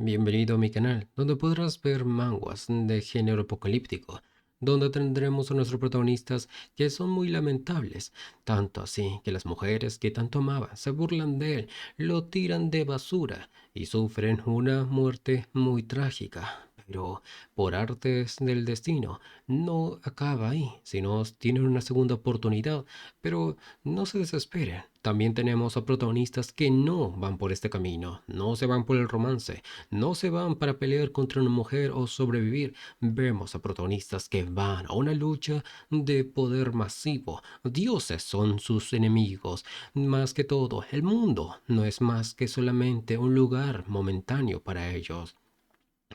Bienvenido a mi canal, donde podrás ver manguas de género apocalíptico, donde tendremos a nuestros protagonistas que son muy lamentables, tanto así que las mujeres que tanto amaban se burlan de él, lo tiran de basura y sufren una muerte muy trágica. Pero por artes del destino, no acaba ahí, sino tienen una segunda oportunidad, pero no se desesperen. También tenemos a protagonistas que no van por este camino, no se van por el romance, no se van para pelear contra una mujer o sobrevivir. Vemos a protagonistas que van a una lucha de poder masivo. Dioses son sus enemigos. Más que todo, el mundo no es más que solamente un lugar momentáneo para ellos.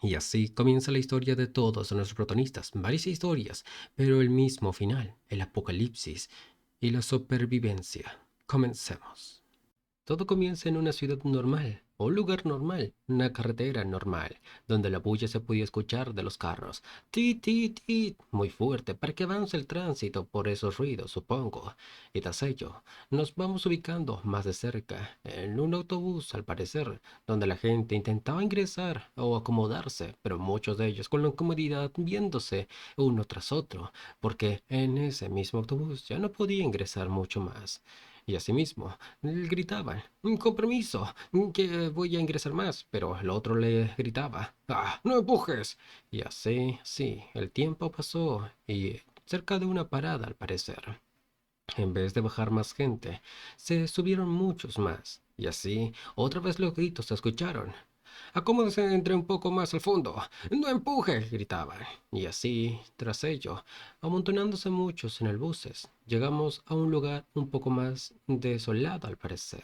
Y así comienza la historia de todos nuestros protagonistas. Varias historias, pero el mismo final, el apocalipsis y la supervivencia. Comencemos. Todo comienza en una ciudad normal, o un lugar normal, una carretera normal, donde la bulla se podía escuchar de los carros. Tit, tit, tit, muy fuerte para que avance el tránsito por esos ruidos, supongo. Y tras ello, nos vamos ubicando más de cerca, en un autobús, al parecer, donde la gente intentaba ingresar o acomodarse, pero muchos de ellos con la incomodidad viéndose uno tras otro, porque en ese mismo autobús ya no podía ingresar mucho más. Y asimismo, gritaban, con permiso, que voy a ingresar más, pero el otro le gritaba, ¡ah, no empujes! Y así, sí, el tiempo pasó y cerca de una parada al parecer. En vez de bajar más gente, se subieron muchos más. Y así, otra vez los gritos se escucharon. Acomódese entre un poco más al fondo. No empuje, gritaban. Y así, tras ello, amontonándose muchos en el buses, llegamos a un lugar un poco más desolado al parecer.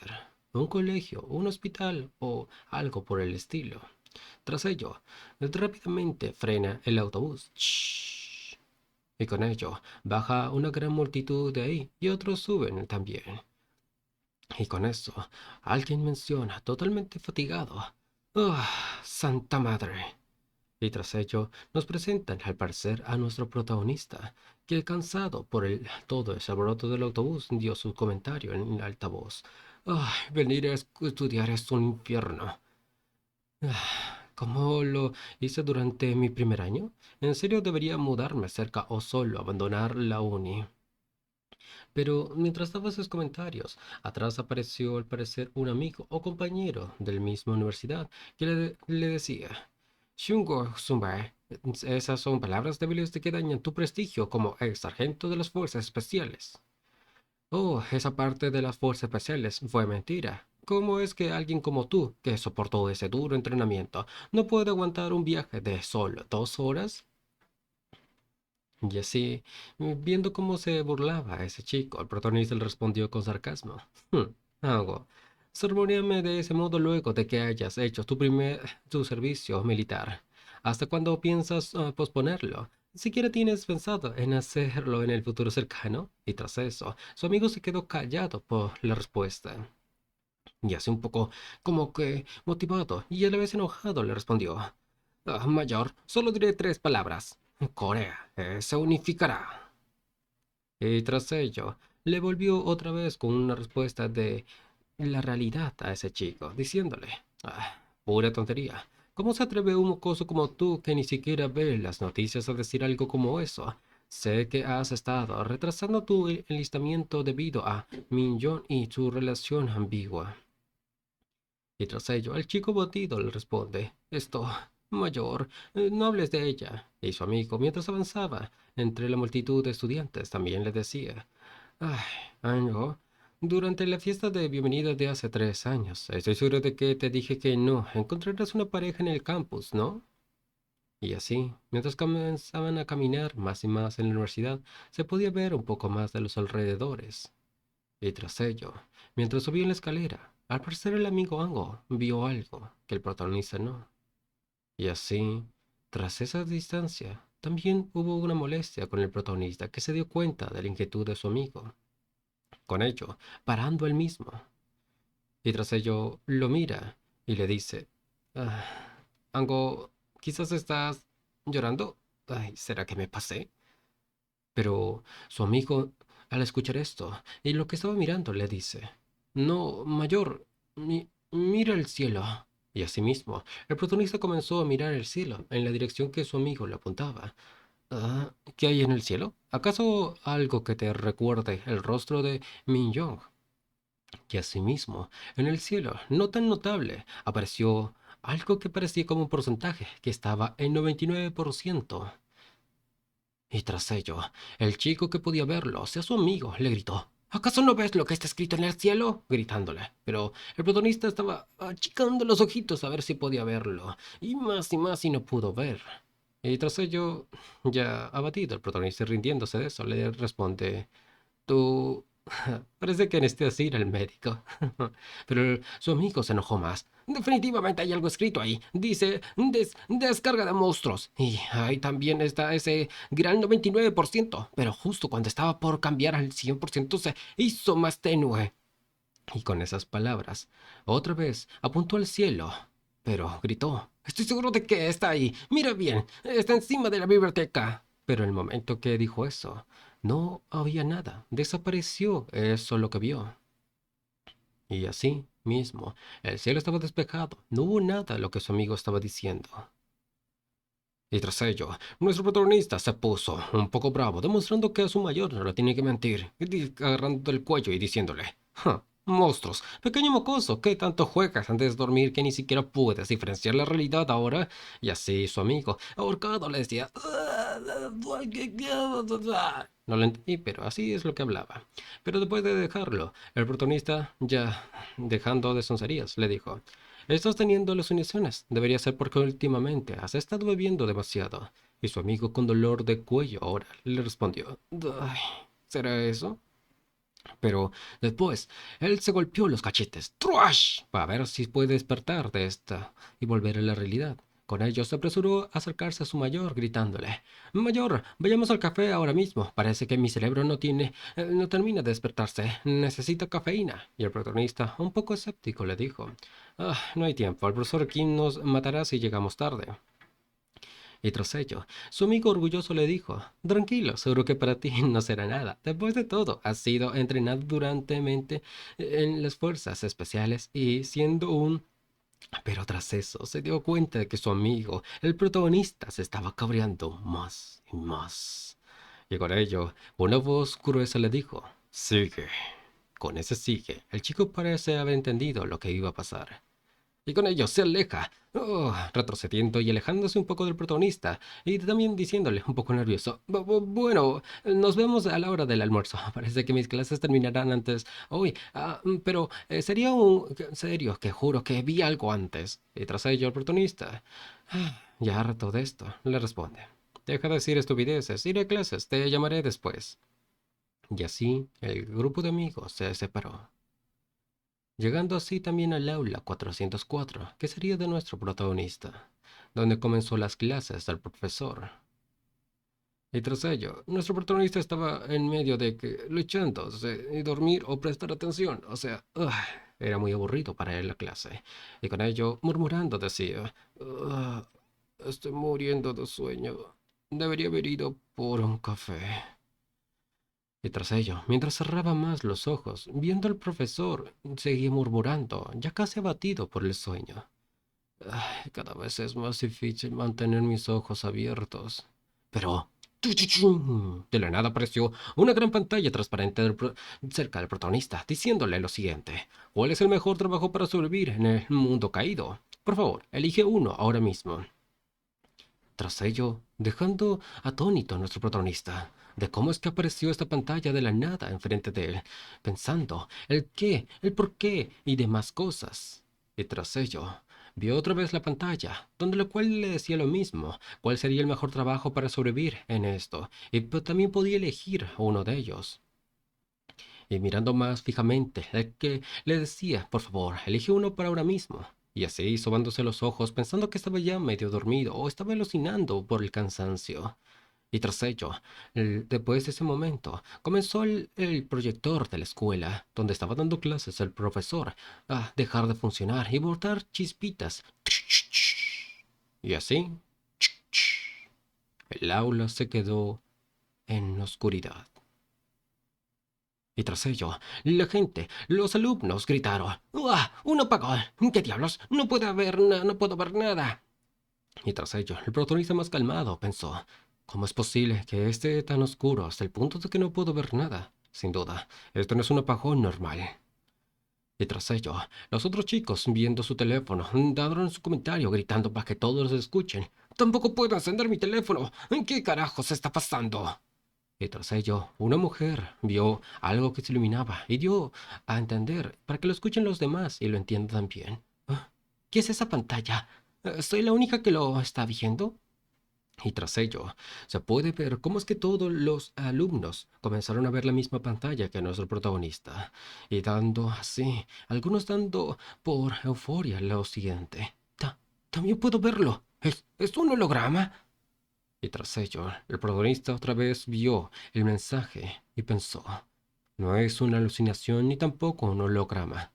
Un colegio, un hospital o algo por el estilo. Tras ello, rápidamente frena el autobús. Shhh. Y con ello, baja una gran multitud de ahí y otros suben también. Y con eso, alguien menciona, totalmente fatigado. ¡Ah, Santa Madre! Y tras ello, nos presentan al parecer a nuestro protagonista, que cansado por todo ese alboroto del autobús, dio su comentario en altavoz. ¡Ay, venir a estudiar es un infierno! ¿Cómo lo hice durante mi primer año? ¿En serio debería mudarme cerca o solo abandonar la uni? Pero mientras daba esos comentarios, atrás apareció al parecer un amigo o compañero de la misma universidad que le decía, Shungo Sumbae, esas son palabras débiles de que dañan tu prestigio como ex sargento de las fuerzas especiales. Oh, esa parte de las fuerzas especiales fue mentira. ¿Cómo es que alguien como tú, que soportó ese duro entrenamiento, no puede aguantar un viaje de solo 2 horas? Y así, viendo cómo se burlaba ese chico, el protagonista le respondió con sarcasmo. Hago. Sermonéame de ese modo luego de que hayas hecho tu servicio militar. ¿Hasta cuándo piensas posponerlo? ¿Siquiera tienes pensado en hacerlo en el futuro cercano? Y tras eso, su amigo se quedó callado por la respuesta. Y así un poco como que motivado y a la vez enojado le respondió. Mayor, solo diré 3 palabras. Corea se unificará. Y tras ello, le volvió otra vez con una respuesta de la realidad a ese chico, diciéndole, pura tontería. ¿Cómo se atreve un mocoso como tú que ni siquiera ve las noticias a decir algo como eso? Sé que has estado retrasando tu enlistamiento debido a Minyon y su relación ambigua. Y tras ello, el chico batido le responde, esto, mayor, no hables de ella. Y su amigo, mientras avanzaba entre la multitud de estudiantes, también le decía, ay, Ango, durante la fiesta de bienvenida de hace 3 años, estoy seguro de que te dije que no, encontrarás una pareja en el campus, ¿no? Y así, mientras comenzaban a caminar más y más en la universidad, se podía ver un poco más de los alrededores. Y tras ello, mientras subía en la escalera, al parecer el amigo Ango vio algo que el protagonista no. Y así, tras esa distancia, también hubo una molestia con el protagonista que se dio cuenta de la inquietud de su amigo. Con ello, parando él mismo. Y tras ello, lo mira y le dice, "Ah, Ango, quizás estás llorando. Ay, ¿será que me pasé?" Pero su amigo, al escuchar esto, y lo que estaba mirando, le dice, no, mayor, mira el cielo. Y asimismo, el protagonista comenzó a mirar el cielo en la dirección que su amigo le apuntaba. Ah, ¿qué hay en el cielo? ¿Acaso algo que te recuerde el rostro de Min Young? Y asimismo, en el cielo, no tan notable, apareció algo que parecía como un porcentaje, que estaba en 99%. Y tras ello, el chico que podía verlo, o sea su amigo, le gritó: ¿Acaso no ves lo que está escrito en el cielo? Gritándole. Pero el protagonista estaba achicando los ojitos a ver si podía verlo, y más y no pudo ver. Y tras ello, ya abatido, el protagonista rindiéndose de eso, le responde: Tú... Parece que necesitas ir al médico. Pero su amigo se enojó más. Definitivamente hay algo escrito ahí. Dice, descarga de monstruos. Y ahí también está ese gran 99%. Pero justo cuando estaba por cambiar al 100% se hizo más tenue. Y con esas palabras, otra vez apuntó al cielo. Pero gritó: Estoy seguro de que está ahí. Mira bien, está encima de la biblioteca. Pero el momento que dijo eso, no había nada. Desapareció eso lo que vio. Y así mismo, el cielo estaba despejado. No hubo nada de lo que su amigo estaba diciendo. Y tras ello, nuestro protagonista se puso un poco bravo, demostrando que a su mayor no le tiene que mentir, agarrando el cuello y diciéndole: "Ja, monstruos, pequeño mocoso, ¿qué tanto juegas antes de dormir que ni siquiera puedes diferenciar la realidad ahora?". Y así su amigo, ahorcado, le decía: No lo entendí, pero así es lo que hablaba. Pero después de dejarlo, el protagonista, ya dejando de soncerías, le dijo: Estás teniendo alucinaciones. Debería ser porque últimamente has estado bebiendo demasiado. Y su amigo, con dolor de cuello ahora, le respondió: "Ay, ¿será eso?". Pero después, él se golpeó los cachetes, ¡truash!, para ver si puede despertar de esta y volver a la realidad. Con ello se apresuró a acercarse a su mayor, gritándole: "Mayor, vayamos al café ahora mismo. Parece que mi cerebro no termina de despertarse. Necesita cafeína". Y el protagonista, un poco escéptico, le dijo: No hay tiempo. El profesor Kim nos matará si llegamos tarde". Y tras ello, su amigo orgulloso le dijo: "Tranquilo, seguro que para ti no será nada. Después de todo, has sido entrenado durantemente en las fuerzas especiales y siendo un..." Pero tras eso, se dio cuenta de que su amigo, el protagonista, se estaba cabreando más y más. Y con ello, una voz gruesa le dijo: "Sigue". Con ese sigue, el chico parece haber entendido lo que iba a pasar. Y con ello se aleja, retrocediendo y alejándose un poco del protagonista, y también diciéndole, un poco nervioso: Bueno, nos vemos a la hora del almuerzo. Parece que mis clases terminarán antes hoy, pero sería un... serio, que juro que vi algo antes". Y tras ello el protagonista, ya harto de esto, le responde: "Deja de decir estupideces, iré a clases, te llamaré después". Y así el grupo de amigos se separó, llegando así también al aula 404, que sería de nuestro protagonista, donde comenzó las clases del profesor. Y tras ello, nuestro protagonista estaba en medio de que luchándose y dormir o prestar atención, o sea, era muy aburrido para él la clase. Y con ello, murmurando, decía: Estoy muriendo de sueño, debería haber ido por un café". Y tras ello, mientras cerraba más los ojos, viendo al profesor, seguía murmurando, ya casi abatido por el sueño: Cada vez es más difícil mantener mis ojos abiertos". Pero... ¡tuchuchun! De la nada apareció una gran pantalla transparente cerca del protagonista, diciéndole lo siguiente: "¿Cuál es el mejor trabajo para sobrevivir en el mundo caído? Por favor, elige uno ahora mismo". Tras ello, dejando atónito a nuestro protagonista de cómo es que apareció esta pantalla de la nada enfrente de él, pensando el qué, el por qué y demás cosas. Y tras ello, vio otra vez la pantalla, donde lo cual le decía lo mismo: cuál sería el mejor trabajo para sobrevivir en esto, y también podía elegir uno de ellos. Y mirando más fijamente, el que le decía: "Por favor, elige uno para ahora mismo". Y así, sobándose los ojos, pensando que estaba ya medio dormido o estaba alucinando por el cansancio. Y tras ello, después de ese momento, comenzó el proyector de la escuela, donde estaba dando clases el profesor, a dejar de funcionar y botar chispitas. Y así, el aula se quedó en oscuridad. Y tras ello, la gente, los alumnos gritaron: ¡Uah! ¡Un apagón! ¿Qué diablos? No puede haber no puedo ver nada. Y tras ello, el protagonista más calmado pensó: ¿cómo es posible que esté tan oscuro hasta el punto de que no puedo ver nada? Sin duda, esto no es un apagón normal. Y tras ello, los otros chicos, viendo su teléfono, daron su comentario gritando para que todos los escuchen: ¡Tampoco puedo encender mi teléfono! ¿En qué carajos está pasando? Y tras ello, una mujer vio algo que se iluminaba y dio a entender para que lo escuchen los demás y lo entiendan también. "Ah, ¿qué es esa pantalla? ¿Soy la única que lo está viendo?". Y tras ello, se puede ver cómo es que todos los alumnos comenzaron a ver la misma pantalla que nuestro protagonista, y dando así, algunos dando por euforia lo siguiente: También puedo verlo. ¿Es un holograma?". Y tras ello, el protagonista otra vez vio el mensaje y pensó: no es una alucinación ni tampoco un holograma.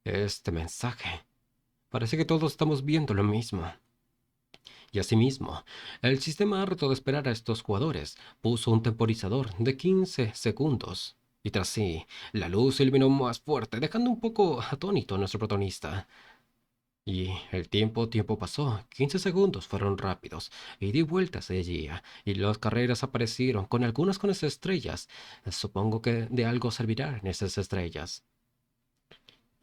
Este mensaje. Parece que todos estamos viendo lo mismo. Y asimismo, el sistema, harto de esperar a estos jugadores, puso un temporizador de 15 segundos. Y tras sí, la luz se iluminó más fuerte, dejando un poco atónito a nuestro protagonista. Y el tiempo pasó. 15 segundos fueron rápidos. Y di vueltas de allí. Y las carreras aparecieron, con algunas con esas estrellas. Supongo que de algo servirán esas estrellas.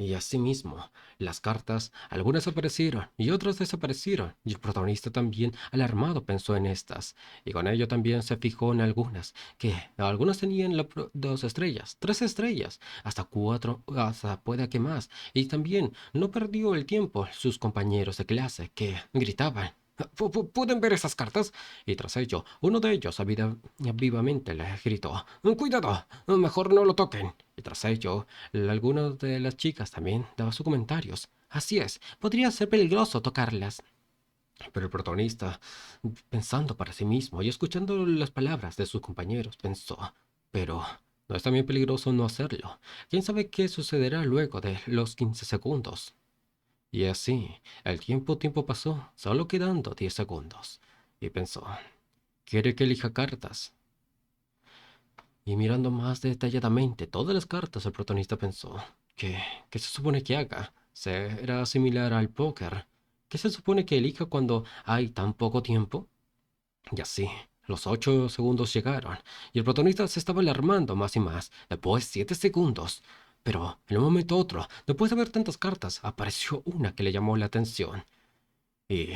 Y asimismo, las cartas, algunas aparecieron y otras desaparecieron, y el protagonista también, alarmado, pensó en estas, y con ello también se fijó en algunas, que algunas tenían 2 estrellas, 3 estrellas, hasta 4, hasta puede que más, y también no perdió el tiempo sus compañeros de clase, que gritaban: ¿Pueden ver esas cartas? Y tras ello, uno de ellos vivamente le gritó: ¡Cuidado! Mejor no lo toquen. Y tras ello, algunas de las chicas también daban sus comentarios: así es, podría ser peligroso tocarlas. Pero el protagonista, pensando para sí mismo y escuchando las palabras de sus compañeros, pensó: pero ¿no es también peligroso no hacerlo? ¿Quién sabe qué sucederá luego de los 15 segundos? Y así, el tiempo pasó, solo quedando 10 segundos. Y pensó: ¿quiere que elija cartas? Y mirando más detalladamente todas las cartas, el protagonista pensó: ¿qué, qué se supone que haga? ¿Será similar al póker? ¿Qué se supone que elija cuando hay tan poco tiempo? Y así, los 8 segundos llegaron, y el protagonista se estaba alarmando más y más. Después 7 segundos. Pero, en un momento otro, después de ver tantas cartas, apareció una que le llamó la atención. Y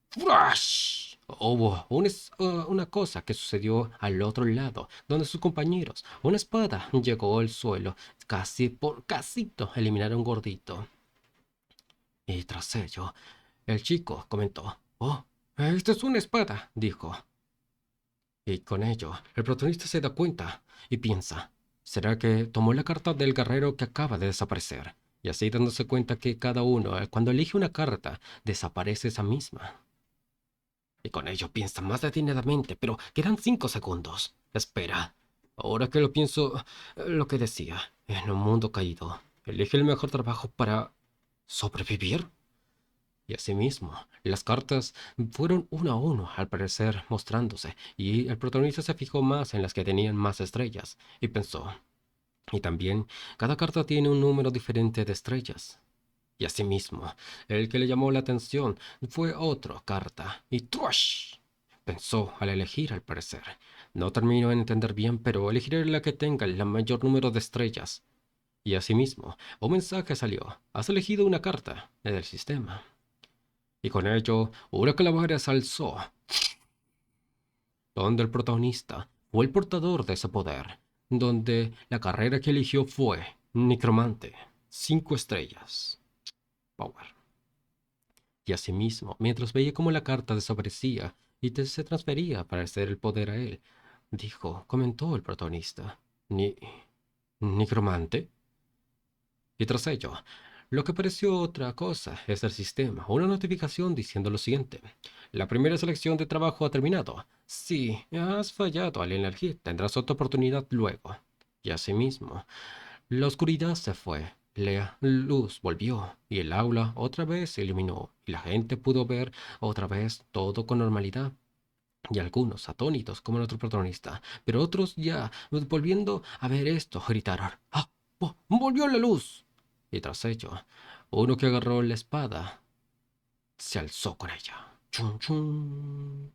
¡Flash! Hubo una cosa que sucedió al otro lado, donde sus compañeros, una espada llegó al suelo, casi por casito eliminar a un gordito. Y tras ello, el chico comentó: ¡Oh, esta es una espada!, dijo. Y con ello, el protagonista se da cuenta y piensa: ¿será que tomó la carta del guerrero que acaba de desaparecer? Y así dándose cuenta que cada uno, cuando elige una carta, desaparece esa misma. Y con ello piensa más detenidamente, pero quedan 5 segundos. Espera. Ahora que lo pienso, lo que decía: en un mundo caído, elige el mejor trabajo para sobrevivir. Y asimismo, las cartas fueron uno a uno, al parecer, mostrándose, y el protagonista se fijó más en las que tenían más estrellas, y pensó: y también, cada carta tiene un número diferente de estrellas. Y asimismo, el que le llamó la atención fue otra carta, y ¡trush! Pensó al elegir, al parecer. No termino de entender bien, pero elegiré la que tenga el mayor número de estrellas. Y asimismo, un mensaje salió: has elegido una carta del sistema. Y con ello, una calavera se alzó, donde el protagonista fue el portador de ese poder, donde la carrera que eligió fue Necromante, 5 estrellas. Power. Y asimismo, mientras veía cómo la carta desaparecía y se transfería para hacer el poder a él, comentó el protagonista: ¿Ni... ¿Necromante? Y tras ello, lo que pareció otra cosa es el sistema, una notificación diciendo lo siguiente: la primera selección de trabajo ha terminado. Si has fallado al elegir, tendrás otra oportunidad luego. Y asimismo, la oscuridad se fue, la luz volvió, y el aula otra vez se iluminó, y la gente pudo ver otra vez todo con normalidad. y algunos atónitos como nuestro protagonista, pero otros ya, volviendo a ver esto, gritaron: ¡Ah! ¡Volvió la luz! Y tras ello, uno que agarró la espada se alzó con ella. ¡Chun, chun!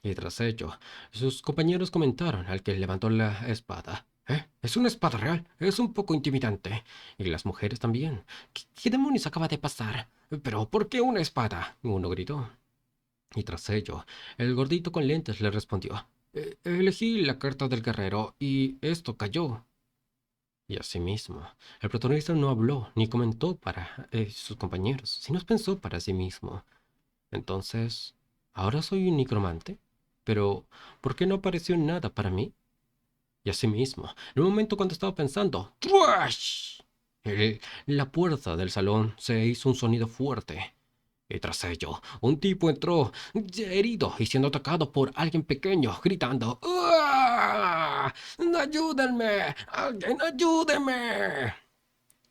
Y tras ello, sus compañeros comentaron al que levantó la espada: Es una espada real, es un poco intimidante. Y las mujeres también. ¿Qué demonios acaba de pasar? ¿Pero por qué una espada? Uno gritó. Y tras ello, el gordito con lentes le respondió: Elegí la carta del guerrero y esto cayó. Y asimismo, el protagonista no habló ni comentó para sus compañeros, sino pensó para sí mismo. Entonces, ¿ahora soy un necromante? Pero, ¿por qué no apareció nada para mí? Y asimismo, en el momento cuando estaba pensando, ¡trash! La puerta del salón se hizo un sonido fuerte. Y tras ello, un tipo entró, ya herido y siendo atacado por alguien pequeño, gritando: ¡Ah! ¡Ayúdenme! ¡Alguien ayúdeme!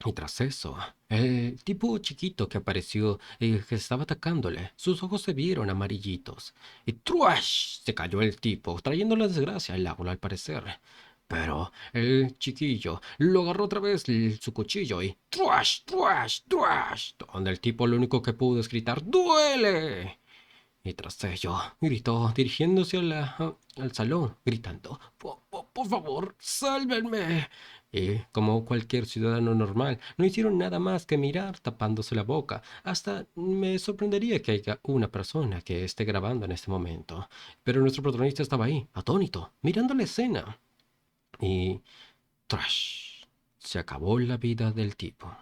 Y tras eso, el tipo chiquito que apareció y que estaba atacándole, sus ojos se vieron amarillitos. Y ¡truash! Se cayó el tipo, trayendo la desgracia al aula al parecer. Pero el chiquillo lo agarró otra vez su cuchillo y ¡truash! ¡Truash! ¡Truash! Donde el tipo lo único que pudo es gritar: ¡Duele! Y tras ello, gritó, dirigiéndose al salón, gritando: por favor, sálvenme! Y, como cualquier ciudadano normal, no hicieron nada más que mirar tapándose la boca. Hasta me sorprendería que haya una persona que esté grabando en este momento. Pero nuestro protagonista estaba ahí, atónito, mirando la escena. Y ¡trash! Se acabó la vida del tipo.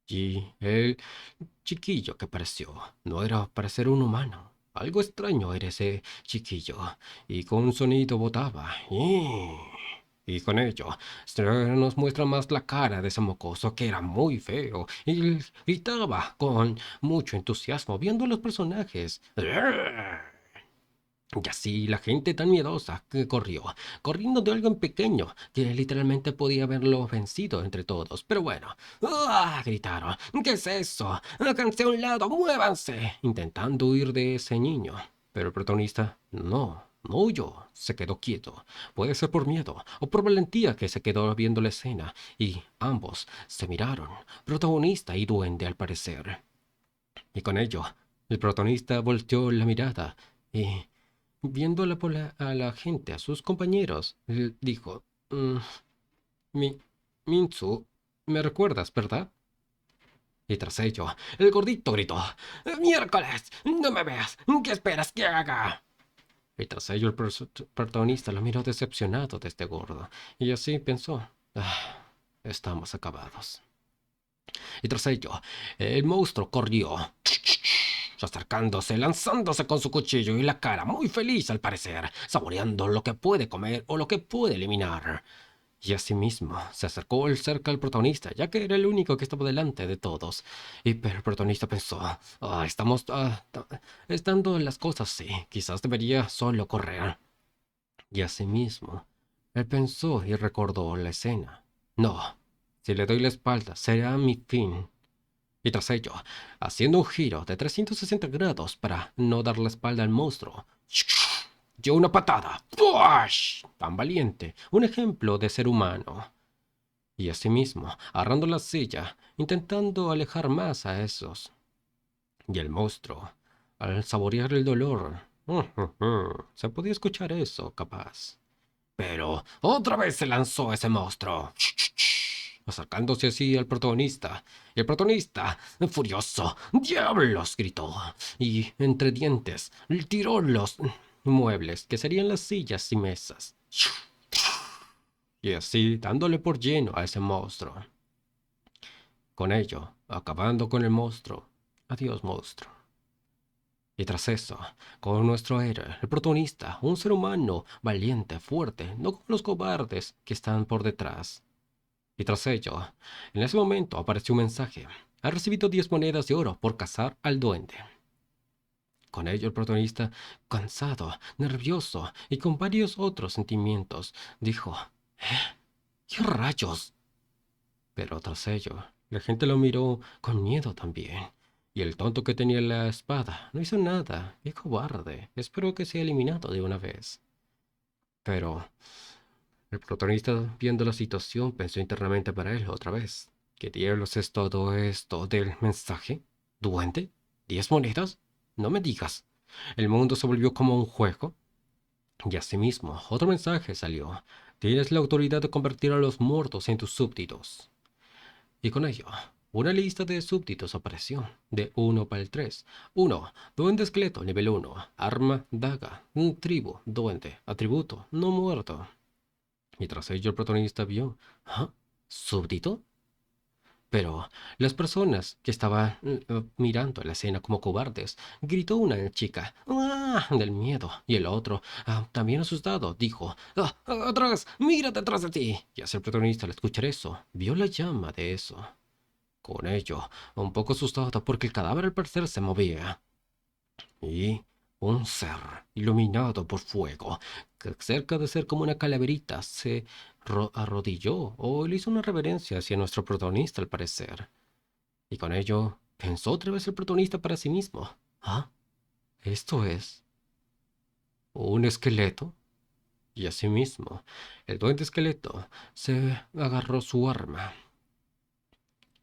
Y el chiquillo que pareció no era para ser un humano. Algo extraño era ese chiquillo, y con un sonido botaba. Y con ello se nos muestra más la cara de ese mocoso que era muy feo y él gritaba con mucho entusiasmo viendo los personajes. Y así la gente tan miedosa que corrió, corriendo de algo en pequeño, que literalmente podía haberlo vencido entre todos. Pero bueno, ¡ah! Gritaron: ¿qué es eso? ¡Háganse a un lado, muévanse! Intentando huir de ese niño. Pero el protagonista no huyó, se quedó quieto. Puede ser por miedo o por valentía que se quedó viendo la escena, y ambos se miraron, protagonista y duende al parecer. Y con ello, el protagonista volteó la mirada y, viendo a la gente, a sus compañeros, dijo: Mi, Mintzu, ¿me recuerdas, verdad? Y tras ello, el gordito gritó: ¡Miércoles! ¡No me veas! ¿Qué esperas que haga? Y tras ello, el protagonista lo miró decepcionado de este gordo, y así pensó: estamos acabados. Y tras ello, el monstruo corrió, acercándose, lanzándose con su cuchillo y la cara muy feliz al parecer, saboreando lo que puede comer o lo que puede eliminar. Y asimismo se acercó él cerca al protagonista, ya que era el único que estaba delante de todos. Pero el protagonista pensó: estando las cosas así, quizás debería solo correr. Y asimismo, él pensó y recordó la escena. No, si le doy la espalda, será mi fin. Y tras ello, haciendo un giro de 360 grados para no dar la espalda al monstruo, dio una patada. ¡Push! Tan valiente, un ejemplo de ser humano. Y asimismo, agarrando la silla, intentando alejar más a esos. Y el monstruo, al saborear el dolor, se podía escuchar eso, capaz. Pero otra vez se lanzó ese monstruo, acercándose así al protagonista. Y el protagonista, furioso: ¡Diablos! Gritó. Y entre dientes, tiró los muebles, que serían las sillas y mesas. Y así, dándole por lleno a ese monstruo. Con ello, acabando con el monstruo. Adiós, monstruo. Y tras eso, con nuestro héroe, el protagonista, un ser humano valiente, fuerte, no como los cobardes que están por detrás. Y tras ello, en ese momento apareció un mensaje: ha recibido 10 monedas de oro por cazar al duende. Con ello el protagonista, cansado, nervioso y con varios otros sentimientos, dijo: ¿qué rayos? Pero tras ello, la gente lo miró con miedo también. Y el tonto que tenía la espada no hizo nada. ¡Qué cobarde! Espero que sea eliminado de una vez. Pero el protagonista, viendo la situación, pensó internamente para él otra vez. ¿Qué diablos es todo esto del mensaje? ¿Duende? ¿10 monedas? No me digas. ¿El mundo se volvió como un juego? Y asimismo, otro mensaje salió. Tienes la autoridad de convertir a los muertos en tus súbditos. Y con ello, una lista de súbditos apareció, de 1 para el 3. 1. Duende esqueleto, nivel 1. Arma, daga. Tribu, duende. Atributo, no muerto. Y tras ello el protagonista vio, ¿ah? ¿Súbdito? Pero las personas que estaban mirando la escena como cobardes, gritó una chica, ¡ah! Del miedo, y el otro, también asustado, dijo, ¡ah! ¡Atrás! ¡Mira detrás de ti! Y así el protagonista al escuchar eso, vio la llama de eso. Con ello, un poco asustado porque el cadáver al parecer se movía. Y un ser iluminado por fuego, que cerca de ser como una calaverita, se arrodilló o le hizo una reverencia hacia nuestro protagonista al parecer. Y con ello pensó otra vez el protagonista para sí mismo. ¿Ah? ¿Esto es un esqueleto? Y asimismo, el duende esqueleto se agarró su arma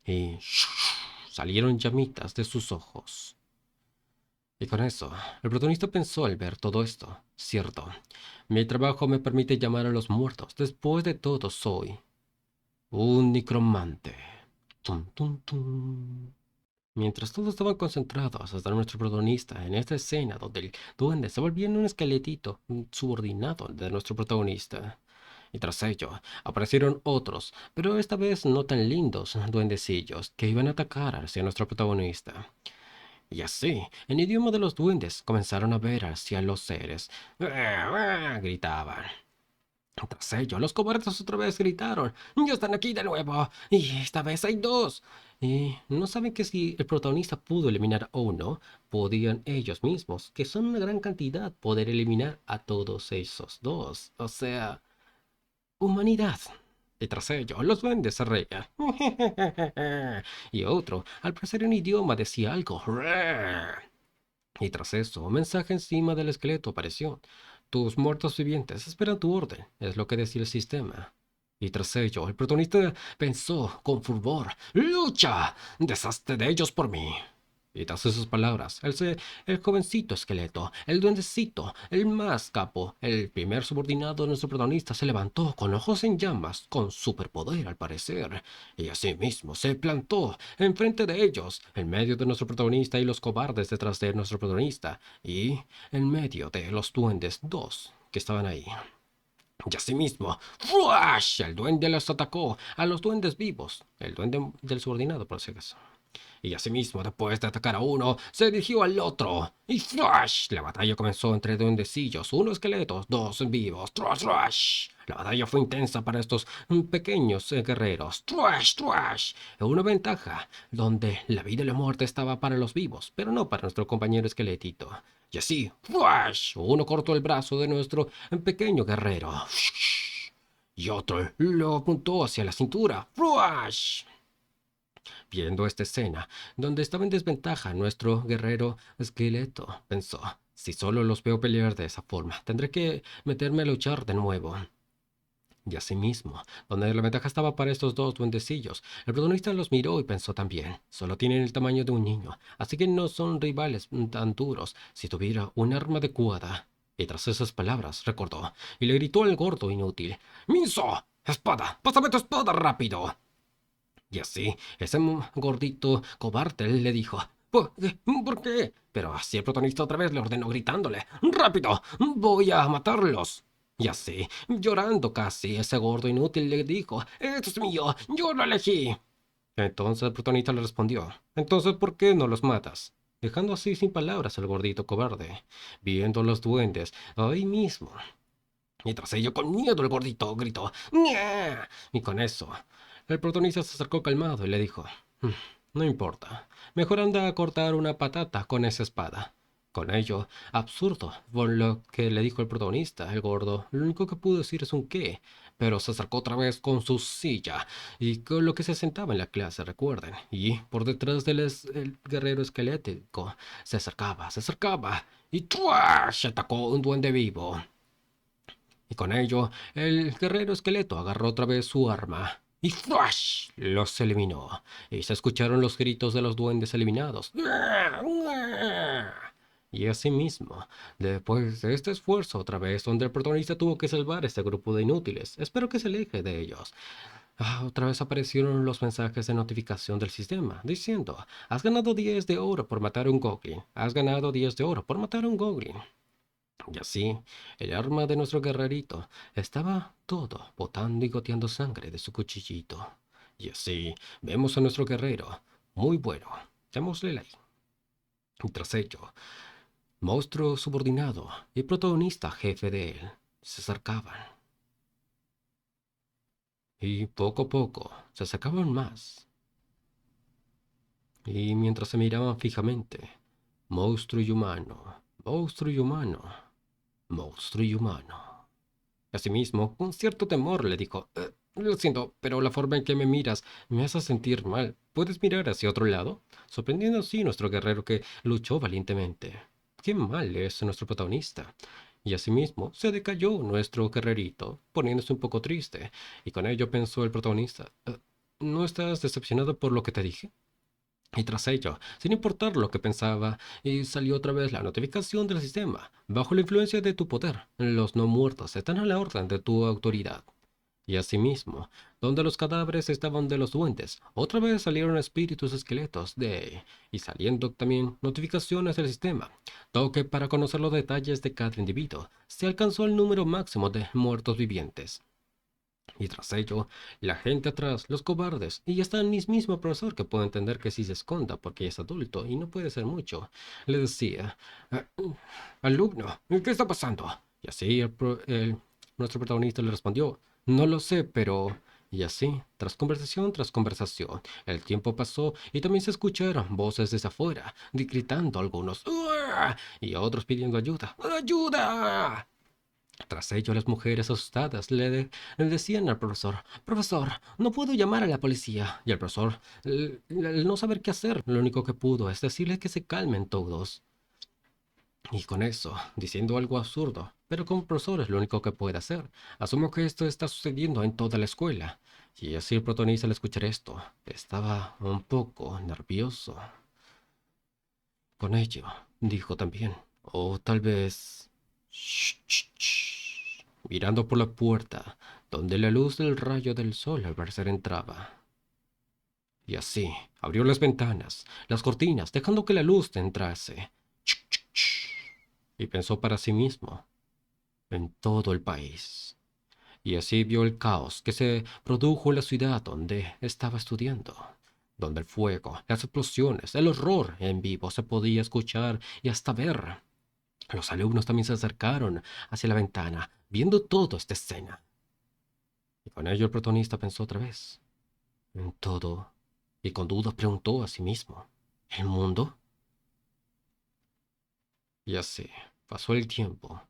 y salieron llamitas de sus ojos. Y con eso, el protagonista pensó al ver todo esto. Cierto, mi trabajo me permite llamar a los muertos. Después de todo, soy un necromante. Tum, tum, tum. Mientras todos estaban concentrados hasta nuestro protagonista en esta escena donde el duende se volvía en un esqueletito subordinado de nuestro protagonista. Y tras ello, aparecieron otros, pero esta vez no tan lindos duendecillos que iban a atacar hacia nuestro protagonista. Y así, en idioma de los duendes, comenzaron a ver hacia los seres. ¡Ah! Gritaban. Tras ello, los cobardes otra vez gritaron. ¡Ya están aquí de nuevo! Y esta vez hay dos. Y no saben que si el protagonista pudo eliminar a uno, podían ellos mismos, que son una gran cantidad, poder eliminar a todos esos dos. O sea, humanidad. Y tras ello, los duendes se reían. Y otro, al parecer en idioma, decía algo. Y tras eso, un mensaje encima del esqueleto apareció. Tus muertos vivientes esperan tu orden, es lo que decía el sistema. Y tras ello, el protagonista pensó con fervor, ¡lucha! ¡Deshazte de ellos por mí! Y tras esas palabras, el jovencito esqueleto, el duendecito, el más capo, el primer subordinado de nuestro protagonista se levantó con ojos en llamas, con superpoder al parecer, y asimismo se plantó enfrente de ellos, en medio de nuestro protagonista y los cobardes detrás de nuestro protagonista, y en medio de los duendes dos que estaban ahí. Y asimismo, ¡flash! El duende los atacó a los duendes vivos, el duende del subordinado por si acaso. Y asimismo, después de atacar a uno, se dirigió al otro. Y ¡flash! La batalla comenzó entre duendecillos, unos esqueletos, dos vivos. ¡Trash, trash! La batalla fue intensa para estos pequeños guerreros. ¡Trash, trash! Una ventaja, donde la vida y la muerte estaba para los vivos, pero no para nuestro compañero esqueletito. Y así, ¡flash! Uno cortó el brazo de nuestro pequeño guerrero. Y otro lo apuntó hacia la cintura. ¡Flash! Viendo esta escena, donde estaba en desventaja nuestro guerrero esqueleto, pensó, si solo los veo pelear de esa forma, tendré que meterme a luchar de nuevo. Y asimismo, donde la ventaja estaba para estos dos duendecillos, el protagonista los miró y pensó también, solo tienen el tamaño de un niño, así que no son rivales tan duros si tuviera un arma adecuada. Y tras esas palabras, recordó, y le gritó al gordo inútil, ¡Minso! ¡Espada! ¡Pásame tu espada rápido! Y así, ese gordito cobarde le dijo, ¿Por qué? Pero así el protagonista otra vez le ordenó gritándole, ¡rápido! ¡Voy a matarlos! Y así, llorando casi, ese gordo inútil le dijo, ¡esto es mío! ¡Yo lo elegí! Entonces el protagonista le respondió, ¿entonces por qué no los matas? Dejando así sin palabras al gordito cobarde, viendo los duendes ahí mismo. Y tras ello, con miedo, el gordito gritó, ¡Nya! Y con eso, el protagonista se acercó calmado y le dijo, no importa, mejor anda a cortar una patata con esa espada. Con ello, absurdo, por lo que le dijo el protagonista, el gordo. Lo único que pudo decir es un qué, pero se acercó otra vez con su silla y con lo que se sentaba en la clase, recuerden. Y por detrás del el guerrero esquelético se acercaba y ¡truash! Atacó un duende vivo. Y con ello, el guerrero esqueleto agarró otra vez su arma. Y ¡flash! Los eliminó. Y se escucharon los gritos de los duendes eliminados. Y asimismo, después de este esfuerzo otra vez, donde el protagonista tuvo que salvar a este grupo de inútiles, espero que se aleje de ellos. Otra vez aparecieron los mensajes de notificación del sistema, diciendo, has ganado 10 de oro por matar a un goblin, has ganado 10 de oro por matar a un goblin. Y así, el arma de nuestro guerrerito estaba todo botando y goteando sangre de su cuchillito. Y así, vemos a nuestro guerrero, muy bueno, démosle like. Y tras ello, monstruo subordinado y protagonista jefe de él se acercaban. Y poco a poco se acercaban más. Y mientras se miraban fijamente, monstruo y humano, monstruo y humano, monstruo y humano. Asimismo, con cierto temor le dijo, lo siento, pero la forma en que me miras me hace sentir mal. ¿Puedes mirar hacia otro lado? Sorprendiendo así nuestro guerrero que luchó valientemente. Qué mal es nuestro protagonista. Y asimismo se decayó nuestro guerrerito, poniéndose un poco triste. Y con ello pensó el protagonista, ¿no estás decepcionado por lo que te dije? Y tras ello, sin importar lo que pensaba, y salió otra vez la notificación del sistema. Bajo la influencia de tu poder, los no muertos están a la orden de tu autoridad. Y asimismo, donde los cadáveres estaban de los duendes, otra vez salieron espíritus esqueletos de... y saliendo también notificaciones del sistema. Toque para conocer los detalles de cada individuo. Se alcanzó el número máximo de muertos vivientes. Y tras ello, la gente atrás, los cobardes, y hasta el mismo profesor que puede entender que si se esconda porque ya es adulto y no puede ser mucho, le decía, "Ah, alumno, ¿qué está pasando?" Y así nuestro protagonista le respondió, no lo sé, pero... Y así, tras conversación, el tiempo pasó y también se escucharon voces desde afuera, gritando algunos, "¡Uah!", y otros pidiendo ayuda, ¡ayuda! Tras ello, las mujeres asustadas le decían al profesor, profesor, no puedo llamar a la policía. Y el profesor, al no saber qué hacer, lo único que pudo es decirle que se calmen todos. Y con eso, diciendo algo absurdo, pero como profesor es lo único que puede hacer. Asumo que esto está sucediendo en toda la escuela. Y así el protagonista al escuchar esto, estaba un poco nervioso. Con ello, dijo también, o tal vez... Shh, shh, shh, mirando por la puerta, donde la luz del rayo del sol al parecer entraba. Y así, abrió las ventanas, las cortinas, dejando que la luz entrase. Ch, ch, ch, y pensó para sí mismo, en todo el país. Y así vio el caos que se produjo en la ciudad donde estaba estudiando, donde el fuego, las explosiones, el horror en vivo se podía escuchar y hasta ver. Los alumnos también se acercaron hacia la ventana, viendo toda esta escena. Y con ello el protagonista pensó otra vez en todo, y con dudas preguntó a sí mismo, ¿el mundo? Y así, pasó el tiempo.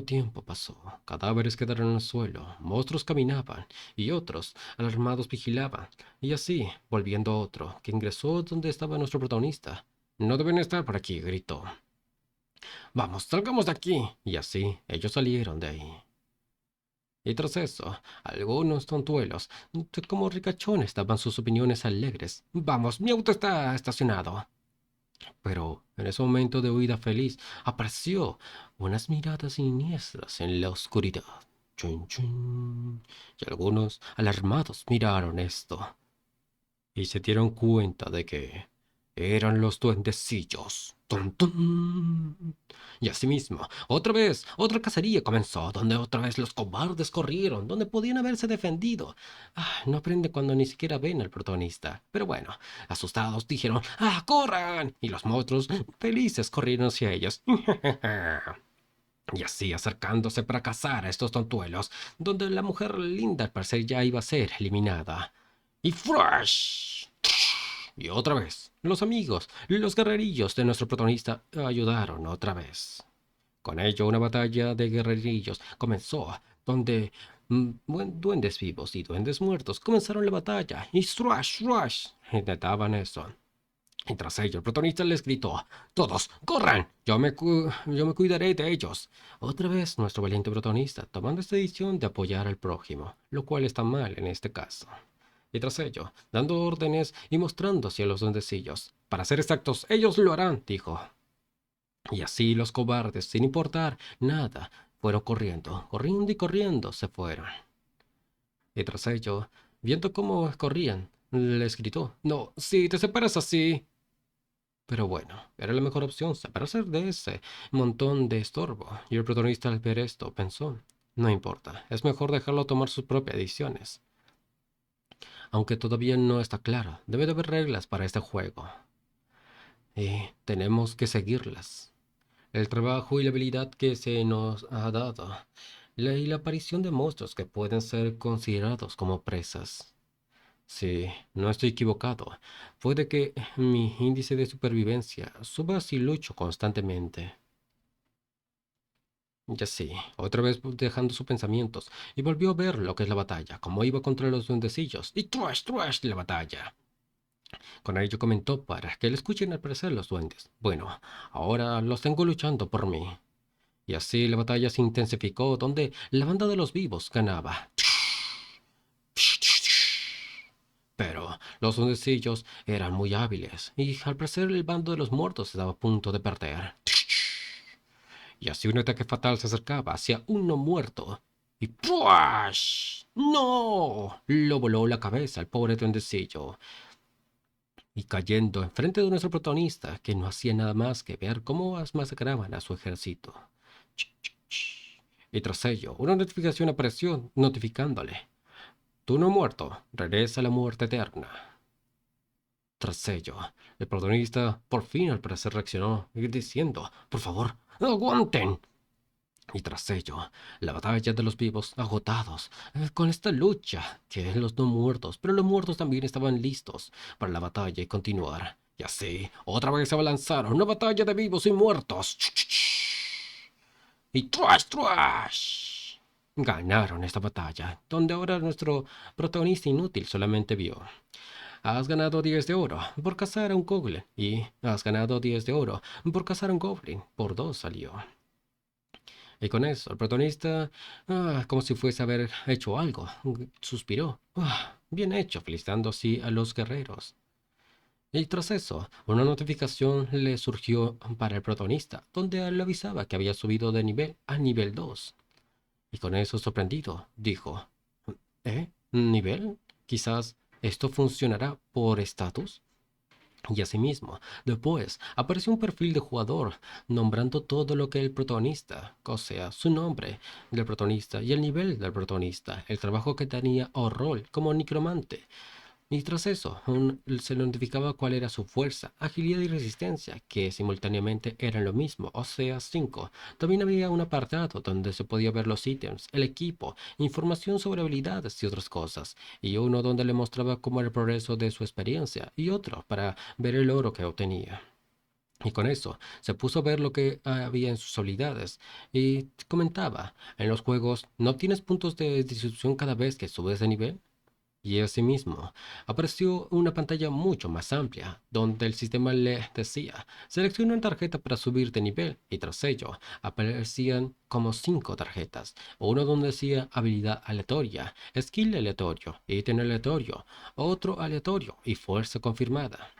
Tiempo pasó. Cadáveres quedaron en el suelo, monstruos caminaban, y otros, alarmados, vigilaban. Y así, volviendo a otro, que ingresó donde estaba nuestro protagonista. No deben estar por aquí, gritó. Vamos, salgamos de aquí. Y así, ellos salieron de ahí. Y tras eso, algunos tontuelos, como ricachones, daban sus opiniones alegres. Vamos, mi auto está estacionado. Pero en ese momento de huida feliz, apareció unas miradas siniestras en la oscuridad. Chun, chun. Y algunos, alarmados, miraron esto y se dieron cuenta de que eran los duendecillos. ¡Tum, tum! Y asimismo, otra vez, otra cacería comenzó, donde otra vez los cobardes corrieron, donde podían haberse defendido. No aprende cuando ni siquiera ven al protagonista. Pero bueno, asustados dijeron, corran! Y los monstruos, felices, corrieron hacia ellos. Y así acercándose para cazar a estos tontuelos, donde la mujer linda al parecer ya iba a ser eliminada. Y ¡flash! Y otra vez, los amigos, los guerrerillos de nuestro protagonista ayudaron otra vez. Con ello, una batalla de guerrerillos comenzó, donde duendes vivos y duendes muertos comenzaron la batalla, y Thrush, Thrush intentaban eso. Y tras ello, el protagonista les gritó: ¡Todos, corran! Yo me cuidaré de ellos. Otra vez, nuestro valiente protagonista, tomando esta decisión de apoyar al prójimo, lo cual está mal en este caso. Y tras ello, dando órdenes y mostrando hacia los duendecillos. Para ser exactos, ellos lo harán, dijo. Y así los cobardes, sin importar nada, fueron corriendo, corriendo y corriendo, se fueron. Y tras ello, viendo cómo corrían, les gritó: No, si te separas así. Pero bueno, era la mejor opción, separarse de ese montón de estorbo. Y el protagonista, al ver esto, pensó: No importa, es mejor dejarlo tomar sus propias decisiones. Aunque todavía no está claro, debe de haber reglas para este juego. Y tenemos que seguirlas. El trabajo y la habilidad que se nos ha dado, y la aparición de monstruos que pueden ser considerados como presas. Si no estoy equivocado, puede que mi índice de supervivencia suba si lucho constantemente. Ya sí, otra vez dejando sus pensamientos, y volvió a ver lo que es la batalla, cómo iba contra los duendecillos, y trash, trash la batalla. Con ello comentó para que le escuchen al parecer los duendes. Bueno, ahora los tengo luchando por mí. Y así la batalla se intensificó, donde la banda de los vivos ganaba. Pero los duendecillos eran muy hábiles, y al parecer el bando de los muertos estaba a punto de perder. Y así un ataque fatal se acercaba hacia uno muerto. Y ¡puash! ¡No! Lo voló la cabeza al pobre duendecillo. Y cayendo enfrente de nuestro protagonista, que no hacía nada más que ver cómo masacraban a su ejército. Y tras ello, una notificación apareció notificándole: Tú no muerto, regresa a la muerte eterna. Tras ello, el protagonista por fin al parecer reaccionó, diciendo: Por favor, aguanten. Y tras ello, la batalla de los vivos agotados, con esta lucha, que los no muertos, pero los muertos también estaban listos para la batalla y continuar. Y así, otra vez se abalanzaron, una batalla de vivos y muertos. Y trash, trash. Ganaron esta batalla, donde ahora nuestro protagonista inútil solamente vio. Has ganado 10 de oro por cazar a un goblin. Y has ganado 10 de oro por cazar a un goblin. Por 2 salió. Y con eso, el protagonista, como si fuese a haber hecho algo, suspiró. Bien hecho, felicitando así a los guerreros. Y tras eso, una notificación le surgió para el protagonista, donde le avisaba que había subido de nivel a nivel 2. Y con eso, sorprendido, dijo: ¿Nivel? Quizás esto funcionará por estatus. Y asimismo, después apareció un perfil de jugador nombrando todo lo que el protagonista, o sea, su nombre del protagonista y el nivel del protagonista, el trabajo que tenía o rol como necromante. Y tras eso, se le notificaba cuál era su fuerza, agilidad y resistencia, que simultáneamente eran lo mismo, o sea, 5. También había un apartado donde se podía ver los ítems, el equipo, información sobre habilidades y otras cosas, y uno donde le mostraba cómo era el progreso de su experiencia, y otro para ver el oro que obtenía. Y con eso se puso a ver lo que había en sus habilidades y comentaba: en los juegos no obtienes puntos de distribución cada vez que subes de nivel. Y asimismo, apareció una pantalla mucho más amplia, donde el sistema le decía: selecciona una tarjeta para subir de nivel, y tras ello aparecían como 5 tarjetas. Uno donde decía habilidad aleatoria, skill aleatorio, ítem aleatorio, otro aleatorio y fuerza confirmada.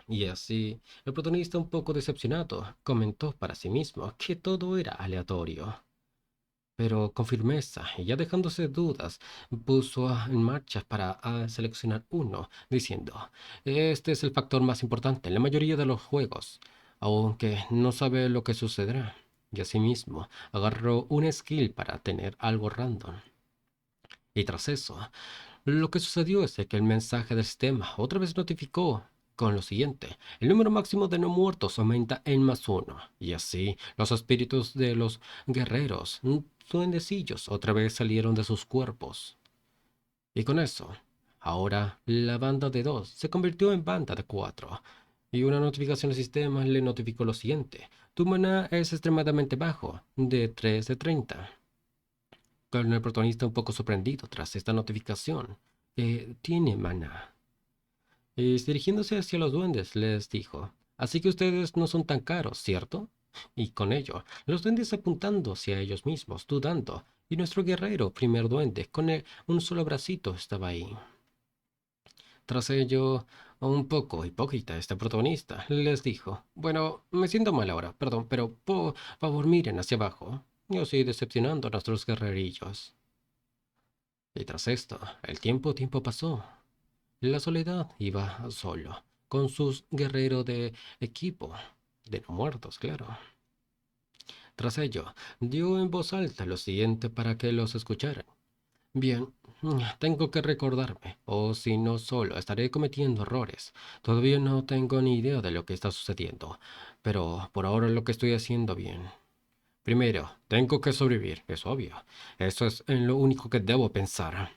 Y así, el protagonista, un poco decepcionado, comentó para sí mismo que todo era aleatorio. Pero con firmeza, y ya dejándose dudas, puso en marcha para seleccionar uno, diciendo: Este es el factor más importante en la mayoría de los juegos, aunque no sabe lo que sucederá. Y asimismo, agarró un skill para tener algo random. Y tras eso, lo que sucedió es que el mensaje del sistema otra vez notificó con lo siguiente: el número máximo de no muertos aumenta en +1. Y así, los espíritus de los guerreros, duendecillos, otra vez salieron de sus cuerpos. Y con eso, Ahora, la banda de 2 se convirtió en banda de 4, y una notificación del sistema le notificó lo siguiente. Tu maná es extremadamente bajo, de 3 de 30. Con el protagonista un poco sorprendido tras esta notificación. Tiene maná. Y dirigiéndose hacia los duendes, les dijo, así que ustedes no son tan caros, ¿cierto? Y con ello, los duendes apuntando hacia ellos mismos, dudando, y nuestro guerrero, primer duende, con un solo bracito, estaba ahí. Tras ello, un poco hipócrita este protagonista, les dijo, bueno, me siento mal ahora, perdón, pero por favor miren hacia abajo. Y así decepcionando a nuestros guerrerillos. Y tras esto, el tiempo pasó. La soledad iba solo, con sus guerreros de equipo, de no muertos, claro. Tras ello, dio en voz alta lo siguiente para que los escucharan. Bien, tengo que recordarme, o si no solo estaré cometiendo errores. Todavía no tengo ni idea de lo que está sucediendo, pero por ahora lo que estoy haciendo bien. Primero, tengo que sobrevivir, es obvio. Eso es en lo único que debo pensar.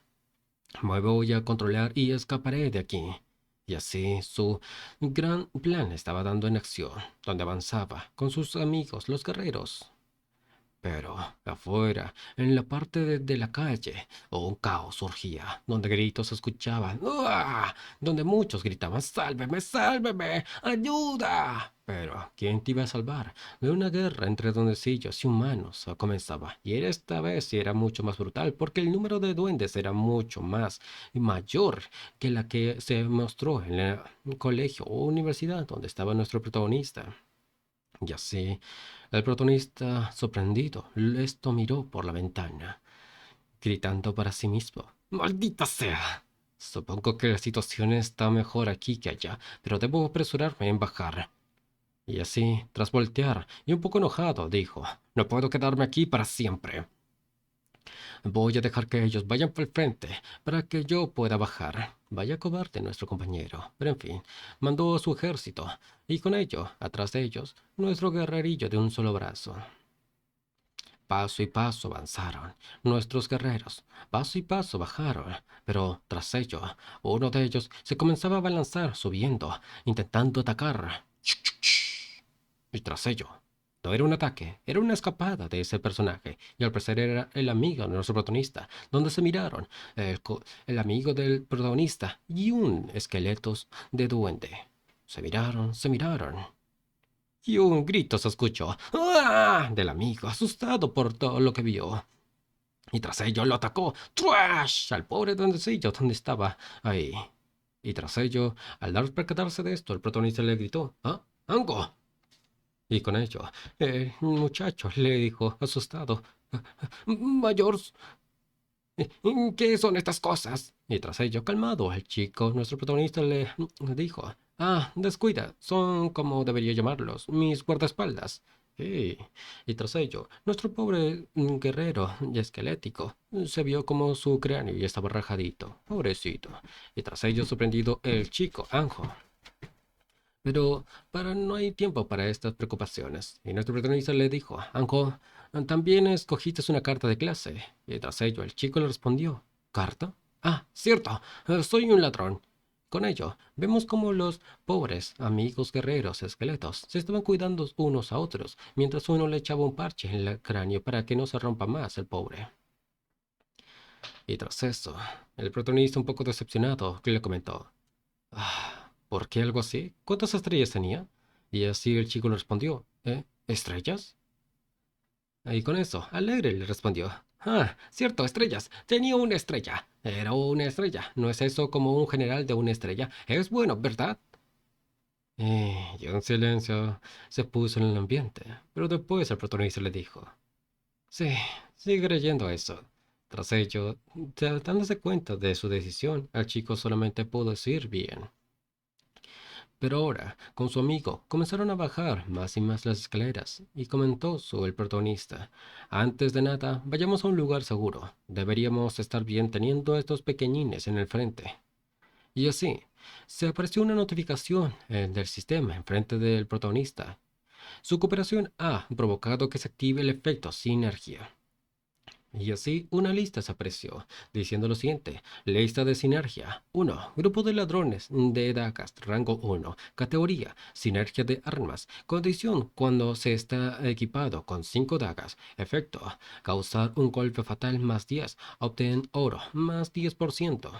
Me voy a controlar y escaparé de aquí. Y así su gran plan estaba dando en acción, donde avanzaba con sus amigos los guerreros. Pero afuera, en la parte de la calle, un caos surgía, donde gritos se escuchaban, ¡Uah! Donde muchos gritaban, ¡Sálveme, sálveme! ¡Ayuda! Pero, ¿quién te iba a salvar? De una guerra entre duendecillos y humanos comenzaba, y esta vez sí era mucho más brutal, porque el número de duendes era mucho más mayor que la que se mostró en el colegio o universidad donde estaba nuestro protagonista. Y así, el protagonista, sorprendido, esto miró por la ventana, gritando para sí mismo, ¡Maldita sea! Supongo que la situación está mejor aquí que allá, pero debo apresurarme en bajar. Y así, tras voltear, y un poco enojado, dijo, no puedo quedarme aquí para siempre. Voy a dejar que ellos vayan por el frente para que yo pueda bajar. Vaya cobarde nuestro compañero. Pero en fin, mandó a su ejército, y con ello, atrás de ellos, nuestro guerrerillo de un solo brazo. Paso y paso avanzaron nuestros guerreros, paso y paso bajaron, pero tras ello, uno de ellos se comenzaba a balanzar subiendo, intentando atacar. Y tras ello, no era un ataque, era una escapada de ese personaje, y al parecer era el amigo de nuestro protagonista, donde se miraron el amigo del protagonista y un esqueleto de duende. Se miraron, y un grito se escuchó ¡Ah! Del amigo, asustado por todo lo que vio. Y tras ello lo atacó ¡Trash! Al pobre duendecillo donde estaba ahí. Y tras ello, al dar percatarse de esto, el protagonista le gritó ¡Ah! ¡Ango! Y con ello, el muchacho le dijo, asustado, Mayor, ¿qué son estas cosas? Y tras ello, calmado, el chico, nuestro protagonista, le dijo, descuida, son como debería llamarlos, mis guardaespaldas. Y, y tras ello, nuestro pobre guerrero y esquelético se vio como su cráneo ya estaba rajadito, pobrecito. Y tras ello, sorprendido, el chico, Anjo, pero no hay tiempo para estas preocupaciones. Y nuestro protagonista le dijo, Anjo, también escogiste una carta de clase. Y tras ello el chico le respondió, ¿carta? Ah, cierto, soy un ladrón. Con ello, vemos como los pobres amigos guerreros esqueletos se estaban cuidando unos a otros, mientras uno le echaba un parche en el cráneo para que no se rompa más el pobre. Y tras eso, el protagonista un poco decepcionado le comentó, ¿por qué algo así? ¿Cuántas estrellas tenía? Y así el chico le respondió, ¿estrellas? Y con eso, alegre le respondió, cierto, estrellas. Tenía una estrella. Era una estrella. ¿No es eso como un general de una estrella? Es bueno, ¿verdad? Y un silencio se puso en el ambiente, pero después el protagonista le dijo, sí, sigue creyendo eso. Tras ello, dándose cuenta de su decisión, el chico solamente pudo decir bien. Pero ahora, con su amigo, comenzaron a bajar más y más las escaleras, y comentó el protagonista, antes de nada, vayamos a un lugar seguro. Deberíamos estar bien teniendo a estos pequeñines en el frente. Y así, se apareció una notificación del sistema enfrente del protagonista. Su cooperación ha provocado que se active el efecto sinergia. Y así una lista se apareció, diciendo lo siguiente: lista de sinergia. 1. Grupo de ladrones de dagas, rango 1. Categoría: sinergia de armas. Condición: cuando se está equipado con 5 dagas. Efecto: causar un golpe fatal más 10. Obtén oro más 10%.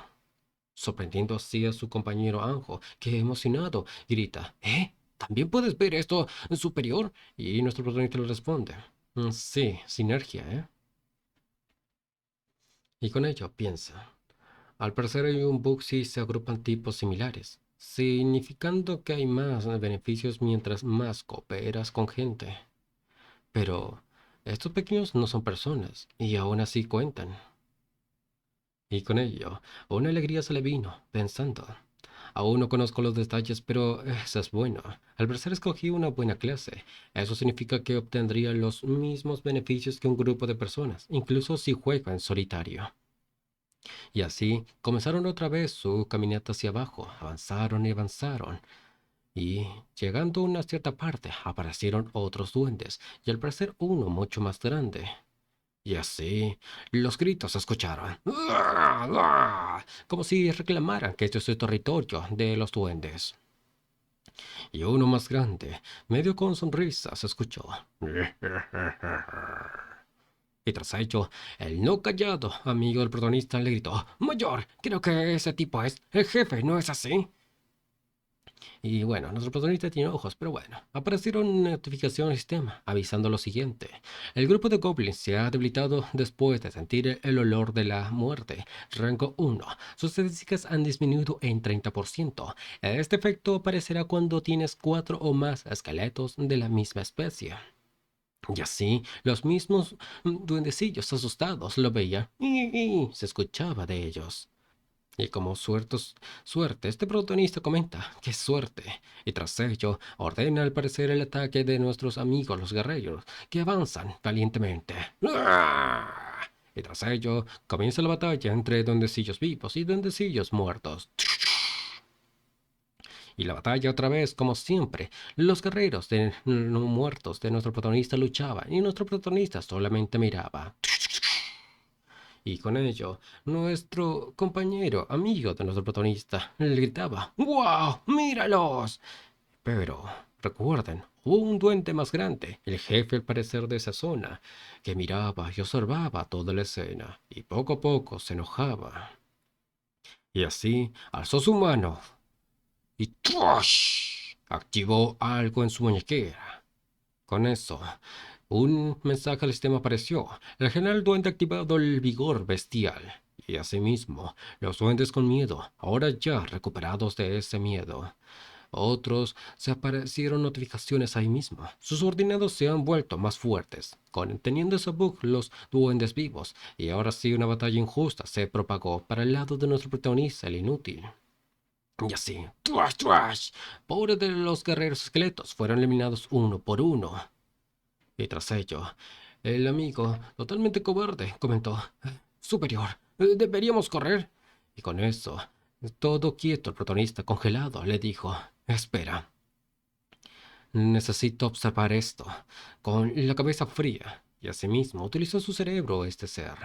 Sorprendiendo así a su compañero Anjo, que emocionado grita: ¿También puedes ver esto en superior? Y nuestro protagonista le responde: Sí, sinergia, ¿eh? Y con ello piensa: al parecer hay un bug si se agrupan tipos similares, significando que hay más beneficios mientras más cooperas con gente. Pero estos pequeños no son personas, y aún así cuentan. Y con ello, una alegría se le vino, pensando: aún no conozco los detalles, pero eso es bueno. Al parecer escogí una buena clase. Eso significa que obtendría los mismos beneficios que un grupo de personas, incluso si juego en solitario. Y así comenzaron otra vez su caminata hacia abajo. Avanzaron y avanzaron. Y llegando a una cierta parte, aparecieron otros duendes, y al parecer uno mucho más grande. Y así, los gritos se escucharon, "¡Ah! ¡Ah!", como si reclamaran que este es el territorio de los duendes. Y uno más grande, medio con sonrisa, se escuchó. Y tras ello, el no callado amigo del protagonista le gritó: Mayor, creo que ese tipo es el jefe, ¿no es así? Y bueno, nuestro protagonista tiene ojos, pero bueno, aparecieron notificaciones al sistema avisando lo siguiente: el grupo de goblins se ha debilitado después de sentir el olor de la muerte. Rango 1. Sus estadísticas han disminuido en 30%. Este efecto aparecerá cuando tienes 4 o más esqueletos de la misma especie. Y así, los mismos duendecillos asustados lo veían y se escuchaba de ellos. Y como suerte, este protagonista comenta: ¡qué suerte! Y tras ello, ordena al parecer el ataque de nuestros amigos los guerreros, que avanzan valientemente. ¡Ah! Y tras ello, comienza la batalla entre duendecillos vivos y duendecillos muertos. Y la batalla otra vez, como siempre. Los guerreros no muertos de nuestro protagonista luchaban y nuestro protagonista solamente miraba. Y con ello, nuestro compañero, amigo de nuestro protagonista, le gritaba: ¡Wow! ¡Míralos! Pero, recuerden, hubo un duende más grande, el jefe al parecer de esa zona, que miraba y observaba toda la escena, y poco a poco se enojaba. Y así, alzó su mano y ¡trush! Activó algo en su muñequera. Con eso, un mensaje al sistema apareció: el general duende ha activado el vigor bestial. Y asimismo, los duendes con miedo, ahora ya recuperados de ese miedo. Otros se aparecieron notificaciones ahí mismo. Sus subordinados se han vuelto más fuertes, conteniendo ese bug los duendes vivos. Y ahora sí una batalla injusta se propagó para el lado de nuestro protagonista, el inútil. Y así, ¡trash, trash! Pobres de los guerreros esqueletos fueron eliminados uno por uno. Y tras ello, el amigo, totalmente cobarde, comentó: Superior, deberíamos correr. Y con eso, todo quieto, el protagonista congelado le dijo: Espera, necesito observar esto con la cabeza fría. Y asimismo utilizó su cerebro este ser.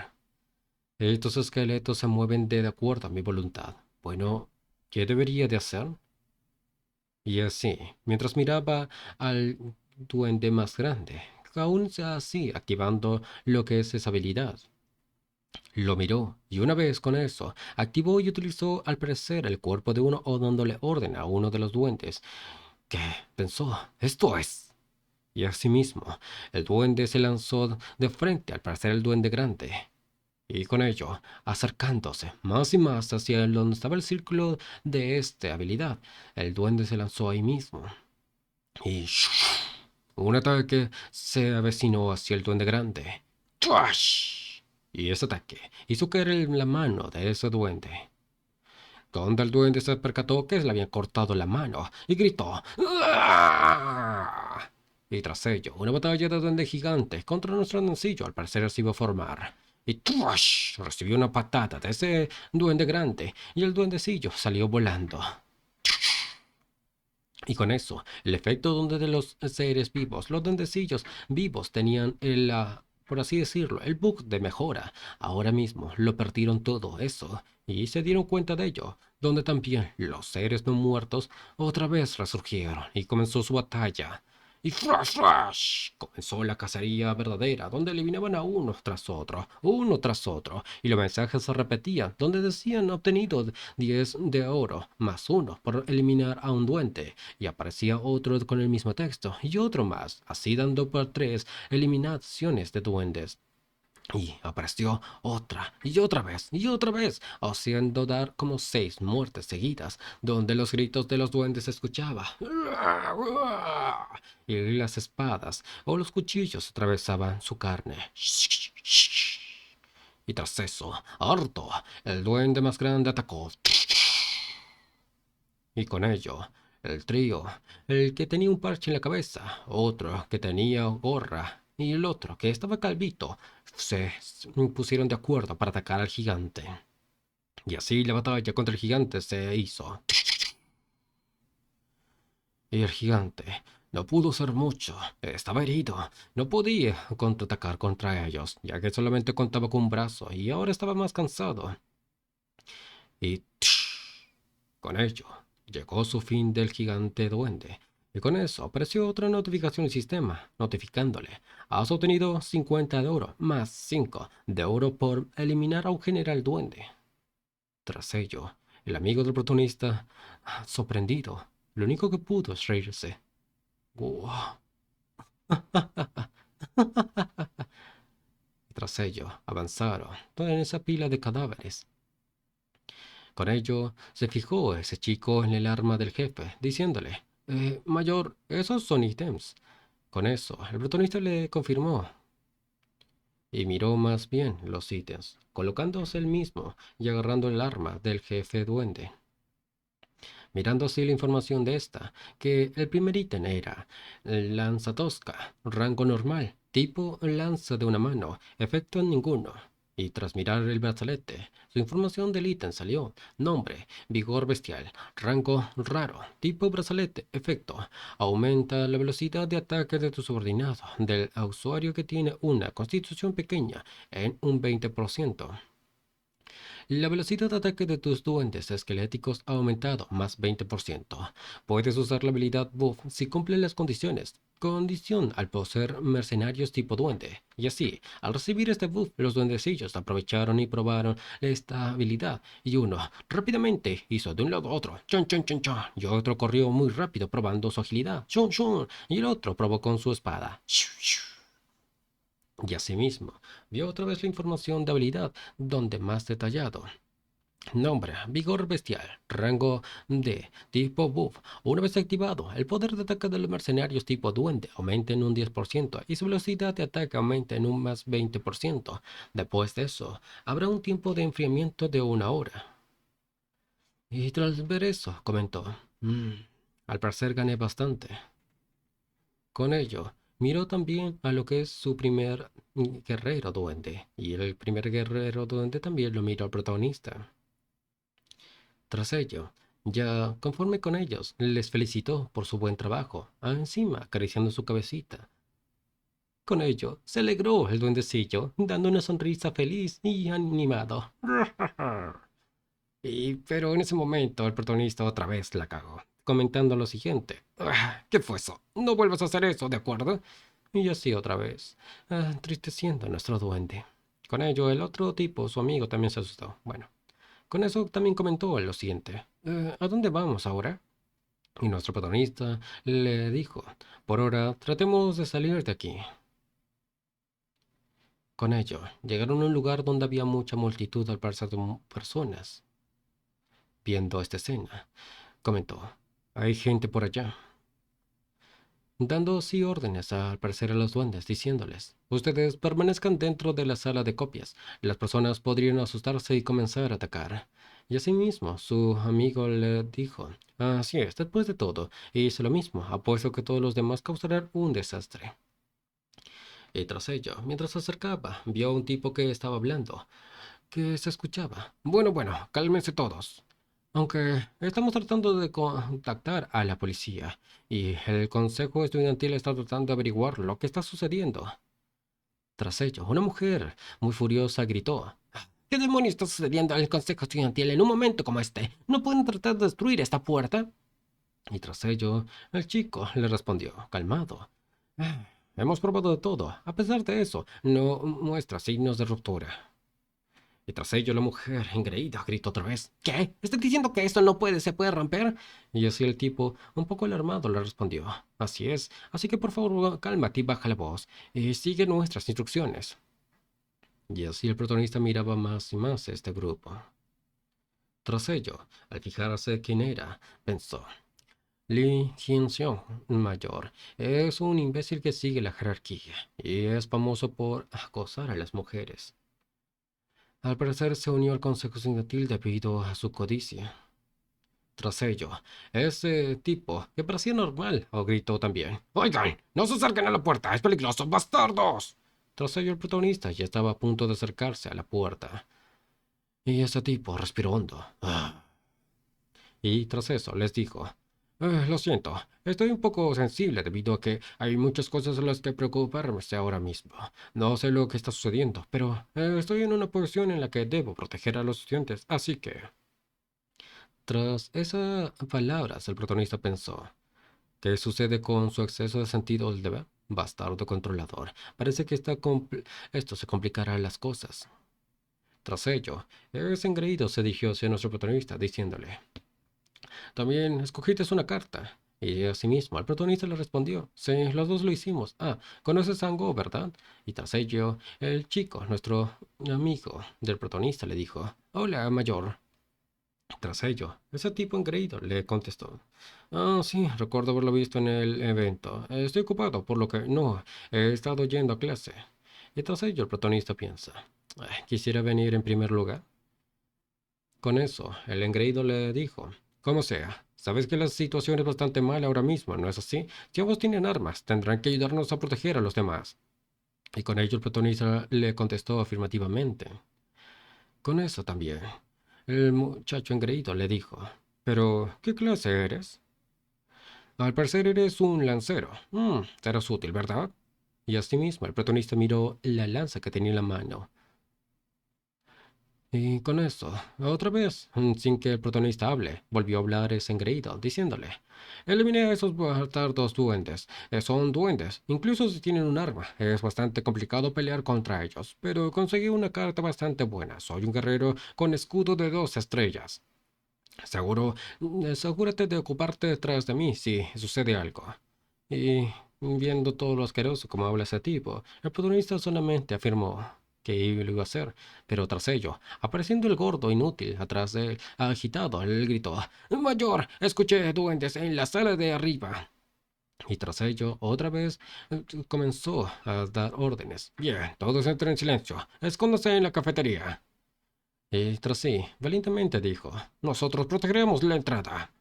Estos esqueletos se mueven de acuerdo a mi voluntad. Bueno, ¿qué debería de hacer? Y así, mientras miraba al duende más grande, aún así activando lo que es esa habilidad. Lo miró, y una vez con eso, activó y utilizó al parecer el cuerpo de uno o dándole orden a uno de los duendes, que pensó: esto es. Y asimismo, el duende se lanzó de frente al parecer el duende grande. Y con ello, acercándose más y más hacia donde estaba el círculo de esta habilidad, el duende se lanzó ahí mismo. Y un ataque se avecinó hacia el duende grande. ¡Trash! Y ese ataque hizo caer en la mano de ese duende, donde el duende se percató que le habían cortado la mano y gritó: ¡Ah! Y tras ello, una batalla de duende gigante contra nuestro andancillo al parecer se iba a formar. Y ¡trash! Recibió una patada de ese duende grande y el duendecillo salió volando. Y con eso, el efecto donde de los seres vivos, los duendecillos vivos tenían por así decirlo, el bug de mejora. Ahora mismo lo perdieron todo eso y se dieron cuenta de ello, donde también los seres no muertos otra vez resurgieron y comenzó su batalla. Y ¡flash, flash! Comenzó la cacería verdadera, donde eliminaban a uno tras otro, y los mensajes se repetían, donde decían obtenido 10 de oro, más uno por eliminar a un duende, y aparecía otro con el mismo texto, y otro más, así dando por 3 eliminaciones de duendes. Y apareció otra, y otra vez, y otra vez, haciendo dar como 6 muertes seguidas, donde los gritos de los duendes se escuchaba. Y las espadas o los cuchillos atravesaban su carne. Y tras eso, harto, el duende más grande atacó. Y con ello, el trío, el que tenía un parche en la cabeza, otro que tenía gorra y el otro que estaba calvito, se pusieron de acuerdo para atacar al gigante. Y así la batalla contra el gigante se hizo. Y el gigante no pudo hacer mucho, estaba herido, no podía contraatacar contra ellos, ya que solamente contaba con un brazo y ahora estaba más cansado. Y con ello llegó su fin del gigante duende. Y con eso apareció otra notificación en el sistema, notificándole: has obtenido 50 de oro, más 5 de oro por eliminar a un general duende. Tras ello, el amigo del protagonista, sorprendido, lo único que pudo es reírse. Wow. Tras ello, avanzaron en esa pila de cadáveres. Con ello, se fijó ese chico en el arma del jefe, diciéndole: Mayor, esos son ítems. Con eso, el protagonista le confirmó y miró más bien los ítems, colocándose el mismo y agarrando el arma del jefe duende. Mirando así la información de esta, que el primer ítem era lanza tosca, rango normal, tipo lanza de una mano, efecto ninguno. Y tras mirar el brazalete, su información del ítem salió: nombre, vigor bestial, rango raro, tipo brazalete, efecto, aumenta la velocidad de ataque de tu subordinado, del usuario que tiene una constitución pequeña, en un 20%. La velocidad de ataque de tus duendes esqueléticos ha aumentado más 20%. Puedes usar la habilidad Buff si cumple las condiciones. Condición al poseer mercenarios tipo duende. Y así, al recibir este buff, los duendecillos aprovecharon y probaron esta habilidad. Y uno rápidamente hizo de un lado a otro, chon chon chon chon. Y otro corrió muy rápido probando su agilidad, chon chon. Y el otro probó con su espada, shu, shu. Y asimismo, vio otra vez la información de habilidad, donde más detallado. Nombre, vigor bestial, rango D, tipo buff. Una vez activado, el poder de ataque de los mercenarios tipo duende aumenta en un 10% y su velocidad de ataque aumenta en un más 20%. Después de eso, habrá un tiempo de enfriamiento de 1 hora. Y tras ver eso, comentó: al parecer gané bastante. Con ello, miró también a lo que es su primer guerrero duende, y el primer guerrero duende también lo miró al protagonista. Tras ello, ya conforme con ellos, les felicitó por su buen trabajo, encima acariciando su cabecita. Con ello, se alegró el duendecillo, dando una sonrisa feliz y animado. Pero en ese momento el protagonista otra vez la cagó, comentando lo siguiente: ¿qué fue eso? No vuelvas a hacer eso, ¿de acuerdo? Y así otra vez, entristeciendo a nuestro duende. Con ello, el otro tipo, su amigo, también se asustó. Bueno, con eso también comentó lo siguiente: ¿a dónde vamos ahora? Y nuestro protagonista le dijo: por ahora, tratemos de salir de aquí. Con ello, llegaron a un lugar donde había mucha multitud al parecer de personas. Viendo esta escena, comentó: hay gente por allá. Dando así órdenes al parecer a los duendes, diciéndoles: ustedes permanezcan dentro de la sala de copias. Las personas podrían asustarse y comenzar a atacar. Y asimismo, su amigo le dijo: así es, después de todo, hice lo mismo, apuesto que todos los demás causarán un desastre. Y tras ello, mientras se acercaba, vio a un tipo que estaba hablando, que se escuchaba: bueno, bueno, cálmense todos. Aunque estamos tratando de contactar a la policía y el consejo estudiantil está tratando de averiguar lo que está sucediendo. Tras ello, una mujer, muy furiosa, gritó: ¿Qué demonios está sucediendo en el consejo estudiantil en un momento como este? ¿No pueden tratar de destruir esta puerta? Y tras ello, el chico le respondió, calmado: "Ah, hemos probado de todo. A pesar de eso, no muestra signos de ruptura". Y tras ello, la mujer, engreída, gritó otra vez: ¿Qué? ¿Estás diciendo que esto no se puede romper? Y así el tipo, un poco alarmado, le respondió: Así es, así que por favor, cálmate y baja la voz, y sigue nuestras instrucciones. Y así el protagonista miraba más y más a este grupo. Tras ello, al fijarse quién era, pensó: Lee Hyun-seong, mayor, es un imbécil que sigue la jerarquía y es famoso por acosar a las mujeres. Al parecer se unió al consejo estudiantil debido a su codicia. Tras ello, ese tipo, que parecía normal, gritó también: ¡Oigan! ¡No se acerquen a la puerta! ¡Es peligroso, bastardos! Tras ello, el protagonista ya estaba a punto de acercarse a la puerta. Y ese tipo respiró hondo. Y tras eso les dijo: Lo siento, estoy un poco sensible debido a que hay muchas cosas en las que preocuparme ahora mismo. No sé lo que está sucediendo, pero estoy en una posición en la que debo proteger a los estudiantes, así que... Tras esas palabras, el protagonista pensó: ¿Qué sucede con su exceso de sentido del deber? Bastardo controlador. Parece que esto se complicará las cosas. Tras ello, ese engreído se dirigió hacia nuestro protagonista, diciéndole: También escogiste una carta. Y asimismo, el protagonista le respondió: Sí, los dos lo hicimos. Ah, conoces a Ango, ¿verdad? Y tras ello, el chico, nuestro amigo del protagonista, le dijo: Hola, mayor. Tras ello, ese tipo engreído le contestó: Sí, recuerdo haberlo visto en el evento. Estoy ocupado, por lo que no he estado yendo a clase. Y tras ello, el protagonista piensa: Quisiera venir en primer lugar. Con eso, el engreído le dijo: Como sea, sabes que la situación es bastante mala ahora mismo, ¿no es así? Si ambos tienen armas, tendrán que ayudarnos a proteger a los demás. Y con ello el protagonista le contestó afirmativamente. Con eso también, el muchacho engreído le dijo: Pero, ¿qué clase eres? Al parecer eres un lancero. Serás útil, ¿verdad? Y asimismo, el protagonista miró la lanza que tenía en la mano. Y con eso, otra vez, sin que el protagonista hable, volvió a hablar ese engreído, diciéndole: Eliminé a esos bastardos duendes. Son duendes, incluso si tienen un arma. Es bastante complicado pelear contra ellos, pero conseguí una carta bastante buena. Soy un guerrero con escudo de 2 estrellas. Asegúrate de ocuparte detrás de mí si sucede algo. Y viendo todo lo asqueroso como habla ese tipo, el protagonista solamente afirmó que lo iba a hacer, pero tras ello, apareciendo el gordo inútil atrás de él, agitado, él gritó: Mayor, escuché duendes en la sala de arriba. Y tras ello, otra vez comenzó a dar órdenes. Bien, todos entren en silencio. Escóndase en la cafetería. Y tras sí, valientemente dijo: Nosotros protegeremos la entrada.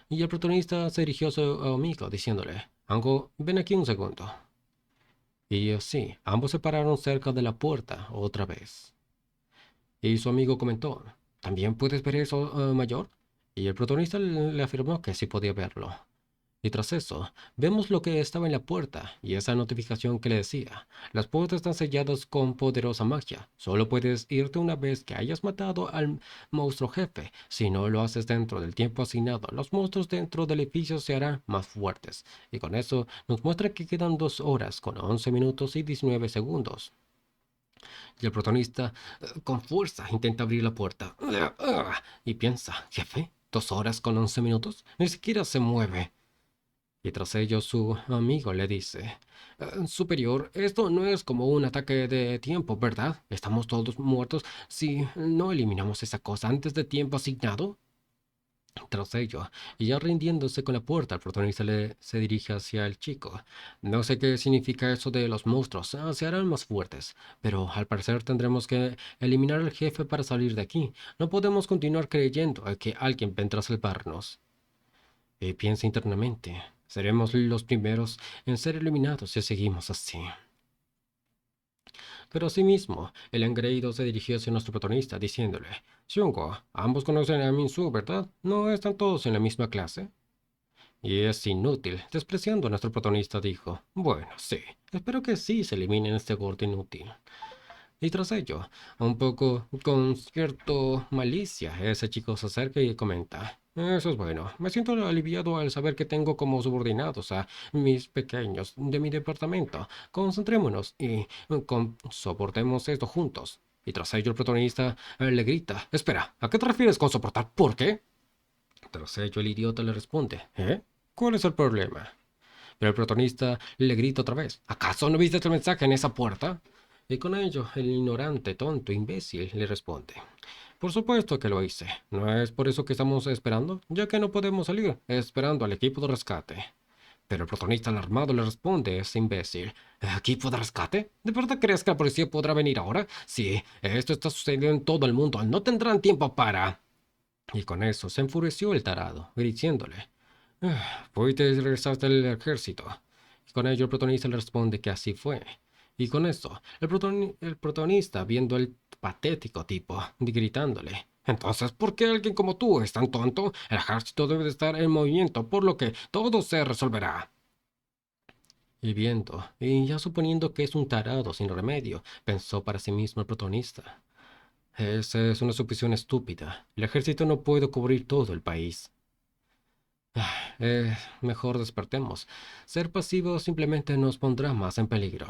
Y el protagonista se dirigió a su amigo diciéndole: Ango, ven aquí un segundo. Y así, ambos se pararon cerca de la puerta otra vez. Y su amigo comentó: ¿También puedes ver eso, mayor? Y el protagonista le afirmó que sí podía verlo. Y tras eso, vemos lo que estaba en la puerta y esa notificación que le decía: Las puertas están selladas con poderosa magia. Solo puedes irte una vez que hayas matado al monstruo jefe. Si no lo haces dentro del tiempo asignado, los monstruos dentro del edificio se harán más fuertes. Y con eso nos muestra que quedan 2 horas con 11 minutos y 19 segundos. Y el protagonista, con fuerza, intenta abrir la puerta. Y piensa: Jefe, 2 horas con 11 minutos. Ni siquiera se mueve. Y tras ello su amigo le dice: Superior, esto no es como un ataque de tiempo, ¿verdad? ¿Estamos todos muertos si no eliminamos esa cosa antes de tiempo asignado? Tras ello, y ya rindiéndose con la puerta, el protagonista se dirige hacia el chico. No sé qué significa eso de los monstruos. Se harán más fuertes, pero al parecer tendremos que eliminar al jefe para salir de aquí. No podemos continuar creyendo que alguien vendrá a salvarnos. Y piensa internamente: seremos los primeros en ser eliminados si seguimos así. Pero asimismo, el engreído se dirigió hacia nuestro protagonista, diciéndole: Shungo, ambos conocen a Minsu, ¿verdad? ¿No están todos en la misma clase? Y es inútil. Despreciando a nuestro protagonista dijo, bueno, sí, espero que sí se eliminen este gordo inútil. Y tras ello, un poco con cierto malicia, ese chico se acerca y comenta, eso es bueno, me siento aliviado al saber que tengo como subordinados a mis pequeños de mi departamento. Concentrémonos y soportemos esto juntos. Y tras ello el protagonista le grita, espera, ¿a qué te refieres con soportar? ¿Por qué? Tras ello el idiota le responde, ¿eh? ¿Cuál es el problema? Pero el protagonista le grita otra vez, ¿acaso no viste el mensaje en esa puerta? Y con ello, el ignorante, tonto, imbécil le responde, por supuesto que lo hice. ¿No es por eso que estamos esperando? Ya que no podemos salir, esperando al equipo de rescate. Pero el protagonista alarmado le responde, ese imbécil, ¿equipo de rescate? ¿De verdad crees que la policía podrá venir ahora? Sí, esto está sucediendo en todo el mundo, no tendrán tiempo para... Y con eso se enfureció el tarado, diciéndole, fuiste y regresaste al ejército. Y con ello el protagonista le responde que así fue. Y con eso, el protagonista, viendo el patético tipo, gritándole, entonces, ¿por qué alguien como tú es tan tonto? El ejército debe de estar en movimiento, por lo que todo se resolverá. Y viendo, y ya suponiendo que es un tarado sin remedio, pensó para sí mismo el protagonista. Esa es una suposición estúpida. El ejército no puede cubrir todo el país. Mejor despertemos. Ser pasivos simplemente nos pondrá más en peligro.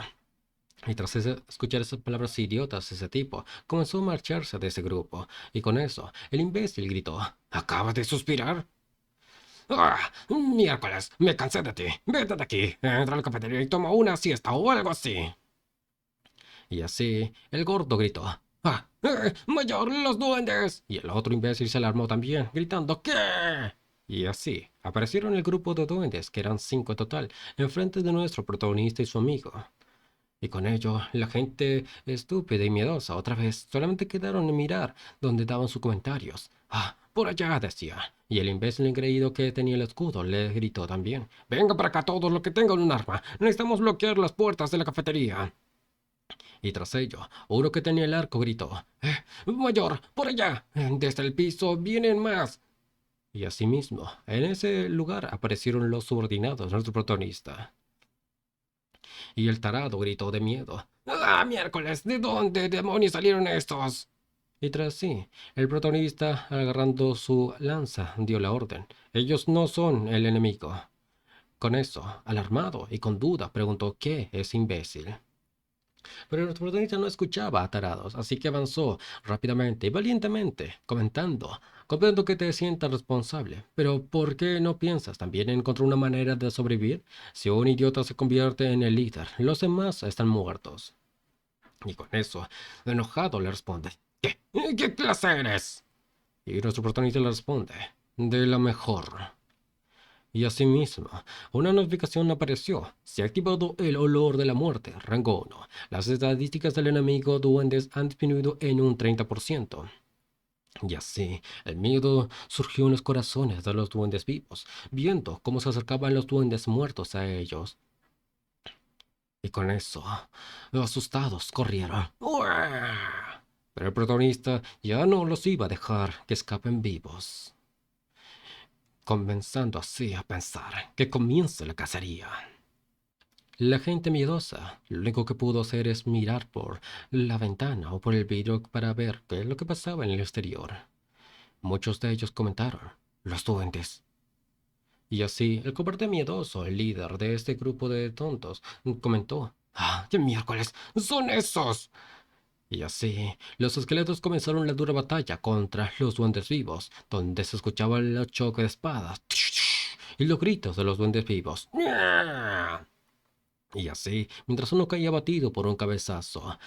Y tras escuchar esas palabras idiotas, ese tipo comenzó a marcharse de ese grupo. Y con eso, el imbécil gritó, ¿acabas de suspirar? ¡Ah! Miércoles, me cansé de ti. Vete de aquí. Entra a la cafetería y toma una siesta o algo así. Y así, el gordo gritó, ¡ah! ¡Mayor, los duendes! Y el otro imbécil se alarmó también, gritando, ¿qué? Y así, aparecieron el grupo de duendes, que eran 5 en total, enfrente de nuestro protagonista y su amigo. Y con ello, la gente estúpida y miedosa otra vez solamente quedaron en mirar donde daban sus comentarios. ¡Ah! Por allá, decía. Y el imbécil engreído que tenía el escudo le gritó también. Venga para acá todos los que tengan un arma. Necesitamos bloquear las puertas de la cafetería. Y tras ello, uno que tenía el arco gritó, Mayor, por allá, desde el piso vienen más. Y asimismo, en ese lugar aparecieron los subordinados de nuestro protagonista. Y el tarado gritó de miedo, ¡ah, miércoles! ¿De dónde demonios salieron estos? Y tras sí, el protagonista, agarrando su lanza, dio la orden. Ellos no son el enemigo. Con eso, alarmado y con duda, preguntó, ¿qué es imbécil? Pero el protagonista no escuchaba a tarados, así que avanzó rápidamente y valientemente, comentando, comprendo que te sientas responsable, pero ¿por qué no piensas también en encontrar una manera de sobrevivir? Si un idiota se convierte en el líder, los demás están muertos. Y con eso, enojado le responde, ¿qué? ¿Qué clase eres? Y nuestro protagonista le responde, de la mejor. Y asimismo, una notificación apareció. Se ha activado el olor de la muerte, rango 1. Las estadísticas del enemigo duendes han disminuido en un 30%. Y así, el miedo surgió en los corazones de los duendes vivos, viendo cómo se acercaban los duendes muertos a ellos. Y con eso, los asustados corrieron. ¡Uah! Pero el protagonista ya no los iba a dejar que escapen vivos, comenzando así a pensar que comience la cacería. La gente miedosa, lo único que pudo hacer es mirar por la ventana o por el vidrio para ver qué es lo que pasaba en el exterior. Muchos de ellos comentaron, los duendes. Y así, el cobarde miedoso, el líder de este grupo de tontos, comentó, ¡ah, qué miércoles! ¡Son esos! Y así, los esqueletos comenzaron la dura batalla contra los duendes vivos, donde se escuchaba el choque de espadas y los gritos de los duendes vivos. Y así, mientras uno caía abatido por un cabezazo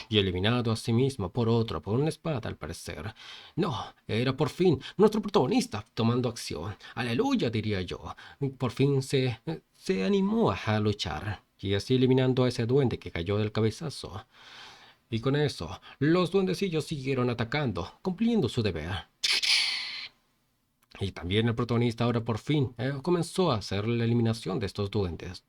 y eliminado a sí mismo por otro, por una espada al parecer. No, era por fin nuestro protagonista tomando acción. Aleluya, diría yo. Por fin se animó a luchar. Y así eliminando a ese duende que cayó del cabezazo. Y con eso, los duendecillos siguieron atacando, cumpliendo su deber. Y también el protagonista ahora por fin comenzó a hacer la eliminación de estos duendes.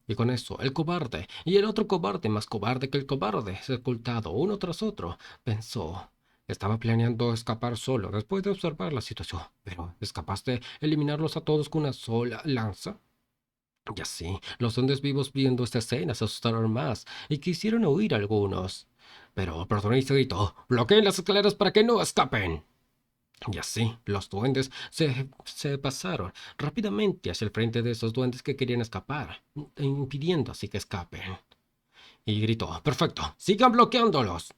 Y con eso, el cobarde y el otro cobarde más cobarde que el cobarde, sepultado uno tras otro, pensó, Estaba planeando escapar solo después de observar la situación, pero ¿es capaz de eliminarlos a todos con una sola lanza? Y así, los duendes vivos viendo esta escena se asustaron más y quisieron huir algunos. Pero el protagonista gritó: ¡bloqueen las escaleras para que no escapen! Y así, los duendes se pasaron rápidamente hacia el frente de esos duendes que querían escapar, impidiendo así que escapen. Y gritó: ¡perfecto! ¡Sigan bloqueándolos!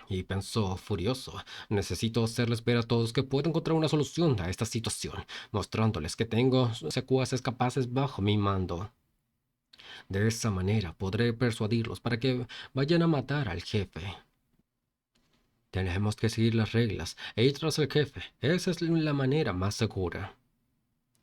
Y pensó furioso: necesito hacerles ver a todos que puedo encontrar una solución a esta situación, mostrándoles que tengo secuaces capaces bajo mi mando. De esa manera podré persuadirlos para que vayan a matar al jefe. Tenemos que seguir las reglas e ir tras el jefe. Esa es la manera más segura.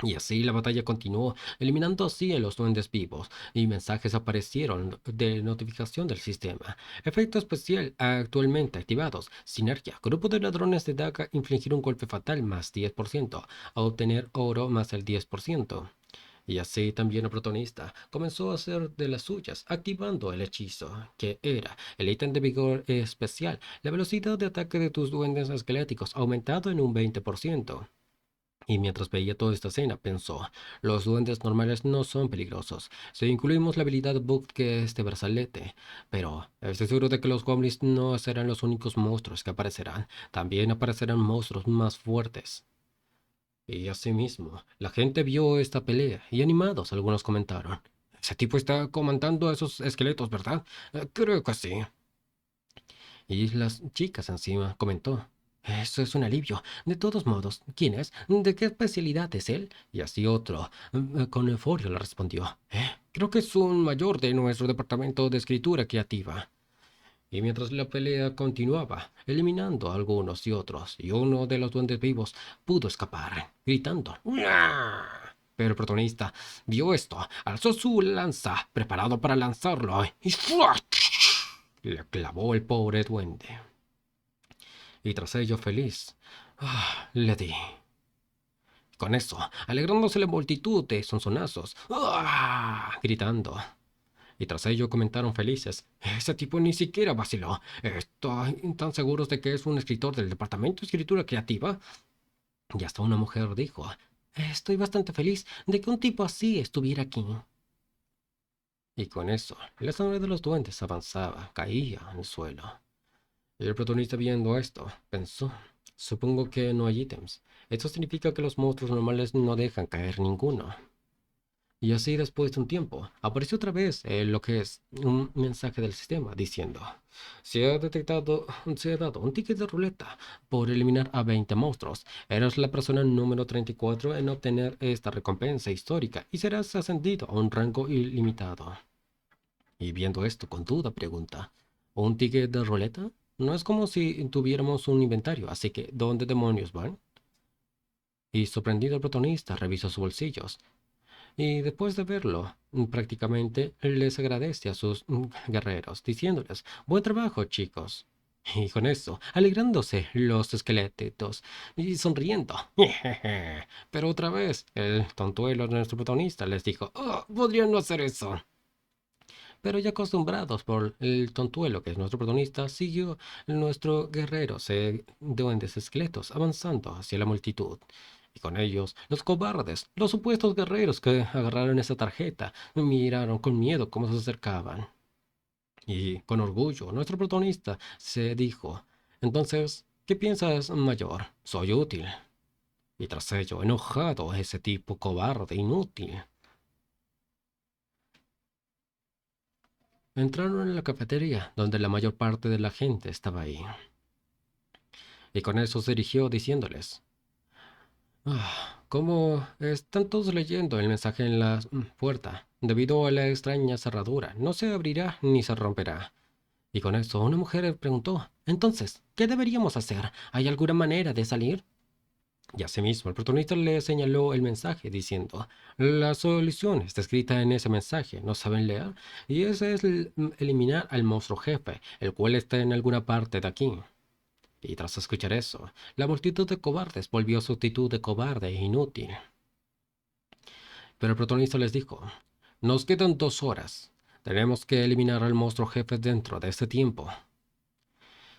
Y así la batalla continuó, eliminando así a los duendes vivos, y mensajes aparecieron de notificación del sistema. Efecto especial actualmente activados. Sinergia. Grupo de ladrones de daga infligir un golpe fatal más 10%, a obtener oro más el 10%. Y así también el protagonista comenzó a hacer de las suyas, activando el hechizo, que era el ítem de vigor especial. La velocidad de ataque de tus duendes esqueléticos aumentado en un 20%. Y mientras veía toda esta escena, pensó: los duendes normales no son peligrosos, si incluimos la habilidad bug que es este brazalete. Pero estoy seguro de que los goblins no serán los únicos monstruos que aparecerán, también aparecerán monstruos más fuertes. Y asimismo, la gente vio esta pelea y animados algunos comentaron: ese tipo está comandando a esos esqueletos, ¿verdad? Creo que sí. Y las chicas encima comentó: eso es un alivio. De todos modos, ¿quién es? ¿De qué especialidad es él? Y así otro, con euforia, le respondió: creo que es un mayor de nuestro departamento de escritura creativa. Y mientras la pelea continuaba, eliminando a algunos y otros, y uno de los duendes vivos pudo escapar, gritando: ¡Uah! Pero el protagonista vio esto, alzó su lanza, preparado para lanzarlo, y ¡fua! Le clavó el pobre duende. Y tras ello, feliz, le di. Con eso, alegrándose la multitud de sonsonazos, gritando. Y tras ello comentaron felices: ese tipo ni siquiera vaciló. ¿Están tan seguros de que es un escritor del departamento de escritura creativa? Y hasta una mujer dijo: estoy bastante feliz de que un tipo así estuviera aquí. Y con eso, la sangre de los duendes avanzaba, caía en el suelo. Y el protagonista, viendo esto, pensó: supongo que no hay ítems. Esto significa que los monstruos normales no dejan caer ninguno. Y así, después de un tiempo, apareció otra vez lo que es un mensaje del sistema diciendo: se ha dado un ticket de ruleta por eliminar a 20 monstruos. Eres la persona número 34 en obtener esta recompensa histórica y serás ascendido a un rango ilimitado. Y viendo esto con duda, pregunta: ¿un ticket de ruleta? No es como si tuviéramos un inventario, así que ¿dónde demonios van? Y sorprendido, el protagonista revisó sus bolsillos y después de verlo, prácticamente les agradece a sus guerreros, diciéndoles: buen trabajo, chicos. Y con eso, alegrándose los esqueletos y sonriendo. Pero otra vez, el tontuelo de nuestro protagonista les dijo: oh, podrían no hacer eso. Pero ya acostumbrados por el tontuelo que es nuestro protagonista, siguió nuestro guerrero de duendes esqueletos avanzando hacia la multitud. Y con ellos, los cobardes, los supuestos guerreros que agarraron esa tarjeta, miraron con miedo cómo se acercaban. Y con orgullo, nuestro protagonista se dijo: entonces, ¿qué piensas, mayor? Soy útil. Y tras ello, enojado, ese tipo cobarde, inútil. Entraron en la cafetería, donde la mayor parte de la gente estaba ahí. Y con eso se dirigió diciéndoles: ¿cómo están todos leyendo el mensaje en la puerta? Debido a la extraña cerradura, no se abrirá ni se romperá. Y con eso una mujer preguntó: entonces, ¿qué deberíamos hacer? ¿Hay alguna manera de salir? Y asimismo el protagonista le señaló el mensaje diciendo: la solución está escrita en ese mensaje, ¿no saben leer? Y ese es eliminar al monstruo jefe, el cual está en alguna parte de aquí. Y tras escuchar eso, la multitud de cobardes volvió a su actitud de cobarde e inútil. Pero el protagonista les dijo: nos quedan 2 horas. Tenemos que eliminar al monstruo jefe dentro de este tiempo.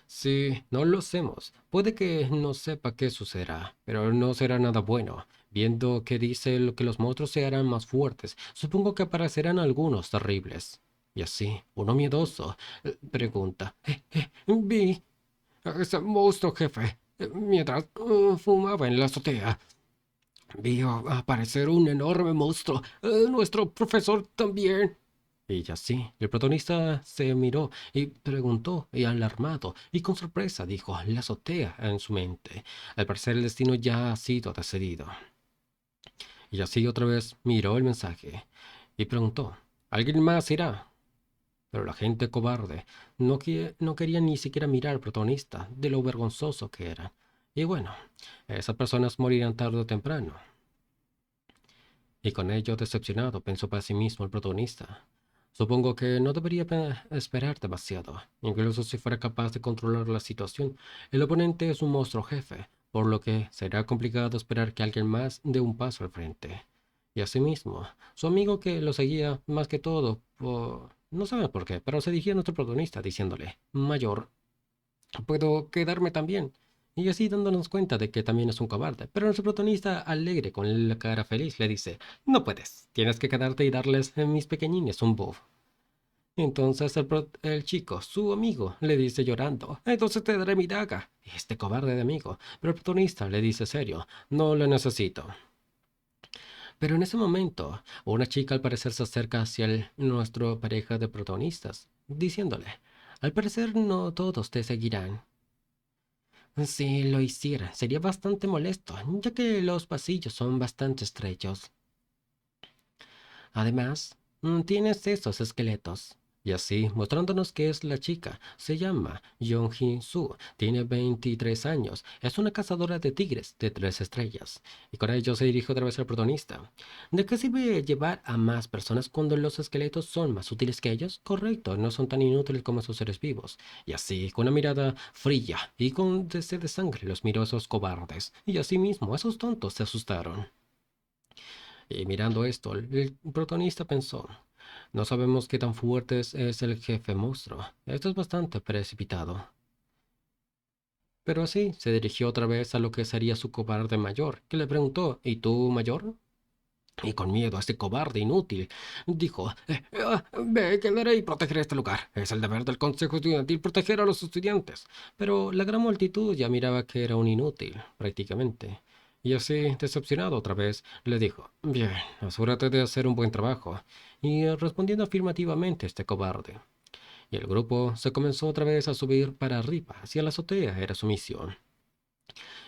Si no lo hacemos, puede que no sepa qué sucederá, pero no será nada bueno. Viendo que dice lo que los monstruos se harán más fuertes, supongo que aparecerán algunos terribles. Y así, uno miedoso, pregunta, vi a ese monstruo jefe, mientras fumaba en la azotea. Vio aparecer un enorme monstruo. Nuestro profesor también. Y así, el protagonista se miró y preguntó, y alarmado, y con sorpresa dijo, la azotea en su mente. Al parecer el destino ya ha sido decidido. Y así otra vez miró el mensaje y preguntó, ¿alguien más irá? Pero la gente cobarde no quería ni siquiera mirar al protagonista de lo vergonzoso que era. Y bueno, esas personas morirán tarde o temprano. Y con ello decepcionado pensó para sí mismo el protagonista. Supongo que no debería esperar demasiado. Incluso si fuera capaz de controlar la situación, el oponente es un monstruo jefe, por lo que será complicado esperar que alguien más dé un paso al frente. Y asimismo, su amigo que lo seguía más que todo, no sabe por qué, pero se dirigía a nuestro protagonista diciéndole, Mayor, puedo quedarme también. Y así dándonos cuenta de que también es un cobarde. Pero nuestro protagonista, alegre, con la cara feliz, le dice, no puedes, tienes que quedarte y darles a mis pequeñines un buff. Entonces el chico, su amigo, le dice llorando, entonces te daré mi daga. Este cobarde de amigo. Pero el protagonista le dice serio, no lo necesito. Pero en ese momento, una chica al parecer se acerca hacia nuestra pareja de protagonistas, diciéndole, al parecer no todos te seguirán. Si lo hiciera, sería bastante molesto, ya que los pasillos son bastante estrechos. Además, tienes esos esqueletos. Y así, mostrándonos que es la chica. Se llama Yeonjin-soo, tiene 23 años, es una cazadora de tigres de 3 estrellas. Y con ello se dirige otra vez al protagonista. ¿De qué sirve llevar a más personas cuando los esqueletos son más útiles que ellos? Correcto, no son tan inútiles como esos seres vivos. Y así, con una mirada fría y con sed de sangre, los miró a esos cobardes. Y asimismo, esos tontos se asustaron. Y mirando esto, el protagonista pensó, no sabemos qué tan fuerte es el jefe monstruo. Esto es bastante precipitado. Pero así se dirigió otra vez a lo que sería su cobarde mayor, que le preguntó, ¿y tú, mayor? Y con miedo a este cobarde inútil, dijo, me quedaré y protegeré este lugar. Es el deber del Consejo Estudiantil proteger a los estudiantes. Pero la gran multitud ya miraba que era un inútil, prácticamente. Y así, decepcionado otra vez, le dijo, bien, asegúrate de hacer un buen trabajo. Y respondiendo afirmativamente este cobarde. Y el grupo se comenzó otra vez a subir para arriba, hacia la azotea, era su misión.